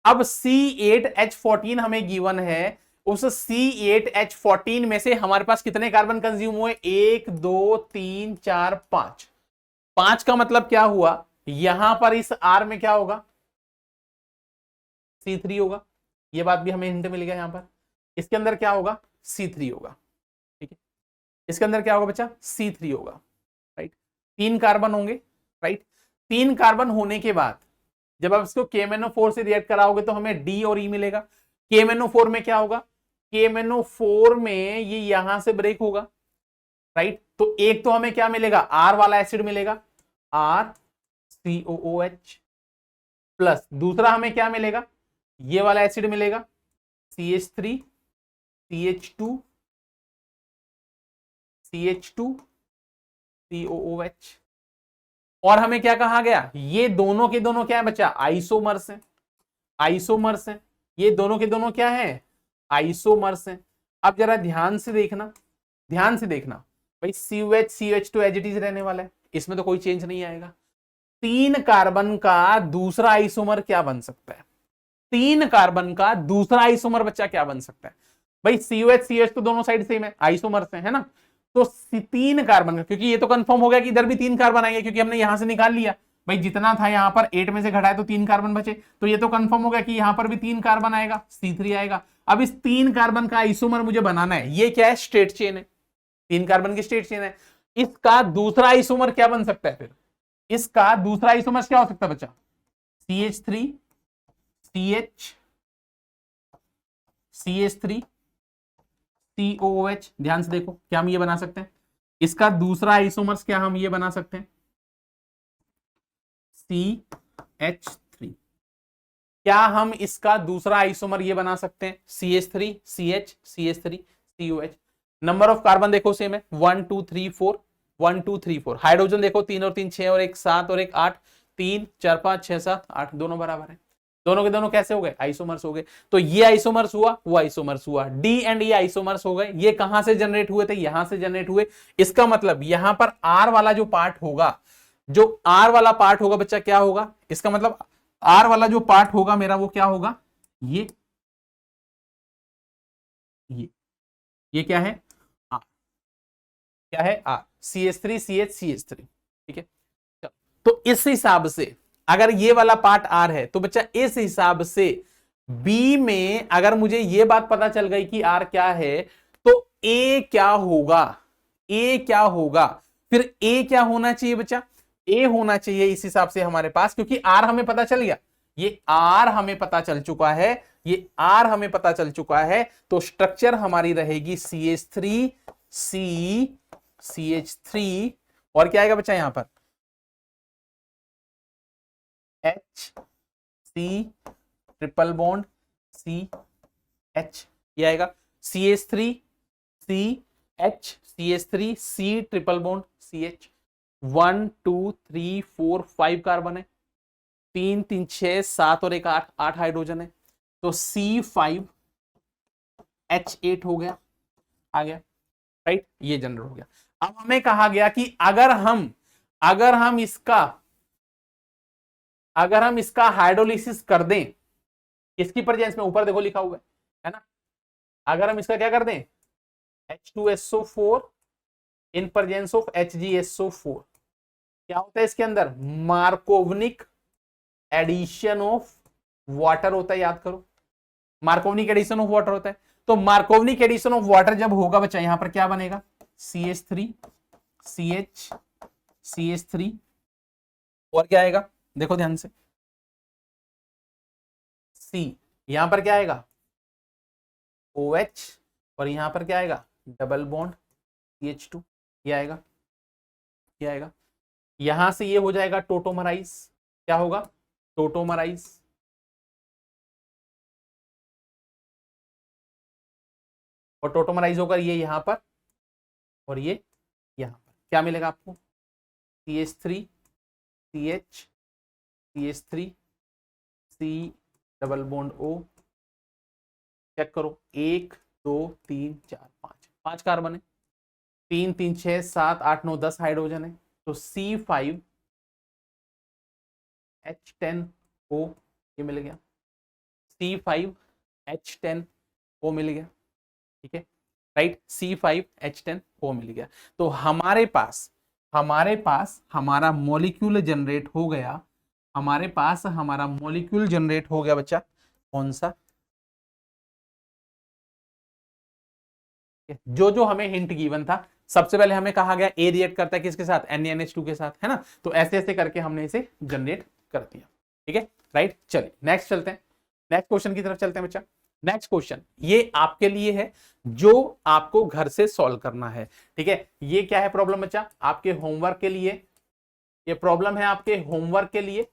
अब C8H14 हमें गिवन है, उस C8H14 में से हमारे पास कितने कार्बन कंज्यूम हुए? 1 2 3 4 5। 5 का मतलब क्या हुआ? यहां पर इस R में क्या होगा? C3 होगा। ये बात भी हमें हिंट मिल गया। यहां पर इसके अंदर क्या होगा? C3 होगा, ठीक है। इसके अंदर क्या होगा बच्चा? C3 होगा, राइट। 3 कार्बन होंगे, राइट। 3 कार्बन होने के बाद जब आप इसको KMnO4 से रिएक्ट कराओगे तो हमें D और E मिलेगा। KMnO4 में क्या होगा? KMnO4 में ये यहां से ब्रेक होगा, राइट। तो एक तो हमें क्या मिलेगा? R वाला एसिड मिलेगा, RCOOH, प्लस दूसरा हमें क्या मिलेगा? ये वाला एसिड मिलेगा, CH3 CH2 CH2 COOH। और हमें क्या कहा गया? ये दोनों के दोनों क्या है बच्चा? आइसोमर्स हैं, आइसोमर्स हैं। ये दोनों के दोनों क्या है? आइसोमर्स हैं। अब जरा ध्यान से देखना, ध्यान से देखना भाई, COH CH2 as it is रहने वाला है, इसमें तो कोई चेंज नहीं आएगा। 3 कार्बन का दूसरा आइसोमर क्या बन सकता है? 3 कार्बन का दूसरा आइसोमर बच्चा क्या बन सकता है? भाई COH CH तो दोनों साइड सेम है, आइसोमर्स है ना। तो 3 कार्बन का, क्योंकि ये तो कंफर्म हो गया कि इधर भी 3 कार्बन आएंगे, क्योंकि हमने यहां से निकाल लिया भाई, जितना था यहां पर 8 में से घटाए तो 3 कार्बन बचे, तो ये तो कंफर्म हो गया कि यहां पर भी 3 कार्बन आएगा, C3 आएगा। अब इस 3 कार्बन का आइसोमर मुझे बनाना है। ये क्या है? स्ट्रेट चेन है, 3 कार्बन की स्ट्रेट चेन है। इसका दूसरा आइसोमर क्या बन सकता है? फिर इसका दूसरा आइसोमर क्या हो सकता है बच्चा? CH3 CH CH3 COOH। ध्यान से देखो, क्या हम ये बना सकते हैं? इसका दूसरा आइसोमर्स क्या हम ये बना सकते हैं? CH3। क्या हम इसका दूसरा आइसोमर ये बना सकते हैं? CH3 CH CH3 COH। Number of carbon देखो सेम है, 1 2 3 4 1 2 3 4। हाइड्रोजन देखो 3 और 3 6 और 1 7 और 1 8, 3 4 5 6 7 8, दोनों बराबर है। दोनों के दोनों कैसे हो गए, आइसोमर्स हो गए। तो ये आइसोमर्स हुआ, वो आइसोमर्स हुआ, डी एंड ये आइसोमर्स हो गए। ये कहां से जनरेट हुए थे, यहां से जनरेट हुए। इसका मतलब यहां पर आर वाला जो पार्ट होगा, जो आर वाला पार्ट होगा बच्चा क्या होगा, इसका मतलब आर वाला जो पार्ट होगा मेरा वो क्या होगा, ये ये क्या है, आर, क्या है, आर, CH3 CH CH3, ठीक है। तो इस हिसाब से अगर ये वाला पार्ट आर है तो बच्चा इस हिसाब से बी में अगर मुझे ये बात पता चल गई कि आर क्या है, तो ए क्या होगा, ए क्या होगा, फिर ए क्या होना चाहिए बच्चा, ए होना चाहिए इस हिसाब से हमारे पास, क्योंकि आर हमें पता चल गया, ये आर हमें पता चल चुका है, ये आर हमें पता चल चुका है। तो स्ट्रक्चर हमारी रहेगी CH3 C CH3 और क्या आएगा बच्चा यहां पर H C triple bond C H, ये आएगा CH3 C H CH3 C triple bond CH। 1 2 3 4 5 carbon है, 3 3 6 7 और 1 8, 8 हाइड्रोजन है। तो C5 H8 हो गया, आ गया, राइट, ये जनरल हो गया। अब हमें कहा गया कि अगर हम इसका हाइड्रोलिसिस कर दें, इसकी प्रेजेंस में, ऊपर देखो लिखा हुआ है ना, अगर हम इसका क्या कर दें, H2SO4 in presence of HgSO4, क्या होता है इसके अंदर, मार्कोवनिक एडिशन ऑफ वाटर होता है, याद करो, मार्कोवनिक एडिशन ऑफ वाटर होता है। तो मार्कोवनिक एडिशन ऑफ वाटर जब होगा बच्चा, यहां पर क्या बनेगा, CH3 CH CH3 और क्या आएगा, देखो ध्यान से, C, यहां पर क्या आएगा OH और यहां पर क्या आएगा डबल बॉन्ड CH2, ये आएगा, ये आएगा, यहां से ये हो जाएगा टोटोमराइज, क्या होगा टोटोमराइज, और टोटोमराइज होकर ये यहां पर और ये यहां पर, क्या मिलेगा आपको CH3 CH CH3 C double bond O, check करो 1 2 3 4 5, 5 कार्बन है, 3 3 6 7 8 9 10 हाइड्रोजन है। तो C5 H10O ये मिल गया, C5 H10O मिल गया, ठीक है, राइट, C5 H10O मिल गया। तो हमारे पास हमारा मॉलिक्यूल जनरेट हो गया, हमारे पास हमारा मॉलिक्यूल जनरेट हो गया बच्चा, कौन सा, जो जो हमें हिंट गिवन था। सबसे पहले हमें कहा गया ए रिएक्ट करता है किसके साथ, NaNH2 के साथ, है ना, तो ऐसे ऐसे करके हमने इसे जनरेट कर दिया, ठीक है, राइट। चलिए नेक्स्ट चलते हैं, नेक्स्ट क्वेश्चन की तरफ चलते हैं बच्चा। नेक्स्ट क्वेश्चन ये आपके लिए है जो आपको घर से सॉल्व करना है, ठीक है। ये क्या है प्रॉब्लम बच्चा, आपके होमवर्क के लिए, ये प्रॉब्लम है आपके होमवर्क के लिए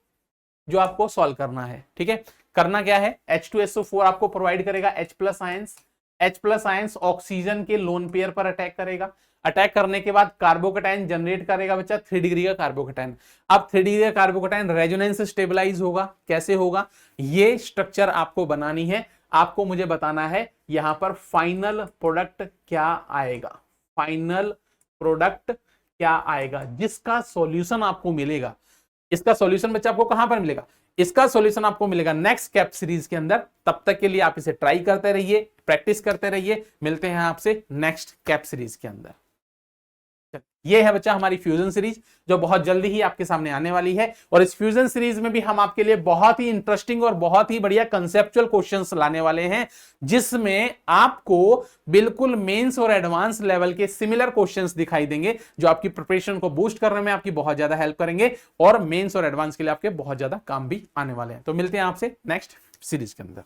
जो आपको सॉल्व करना है, ठीक है। करना क्या है, H2SO4 आपको प्रोवाइड करेगा H+ ions, H+ ions oxygen के लोन पेयर पर अटैक करेगा, अटैक करने के बाद कार्बोकैटायन जनरेट करेगा बच्चा 3 डिग्री का कार्बोकैटायन। अब 3 डिग्री का कार्बोकैटायन रेजोनेंस स्टेबलाइज होगा, कैसे होगा, ये स्ट्रक्चर आपको बनानी है, आपको मुझे बताना है यहां पर फाइनल प्रोडक्ट क्या आएगा, फाइनल प्रोडक्ट क्या आएगा, जिसका सॉल्यूशन आपको मिलेगा। इसका सॉल्यूशन बच्चा आपको कहां पर मिलेगा, इसका सॉल्यूशन आपको मिलेगा नेक्स्ट कैप सीरीज के अंदर। तब तक के लिए आप इसे ट्राई करते रहिए, प्रैक्टिस करते रहिए, मिलते हैं आपसे नेक्स्ट कैप सीरीज के अंदर। ये है बच्चा हमारी फ्यूजन सीरीज जो बहुत जल्दी ही आपके सामने आने वाली है, और इस फ्यूजन सीरीज में भी हम आपके लिए बहुत ही इंटरेस्टिंग और बहुत ही बढ़िया कंसेप्चुअल क्वेश्चंस लाने वाले हैं, जिसमें आपको बिल्कुल मेंस और एडवांस लेवल के सिमिलर क्वेश्चंस दिखाई देंगे, जो आपकी प्रिपरेशन को बूस्ट करने में आपकी बहुत ज्यादा हेल्प करेंगे, और मेंस और एडवांस के लिए आपके बहुत ज्यादा काम भी आने वाले हैं। तो मिलते हैं आपसे नेक्स्ट सीरीज के अंदर।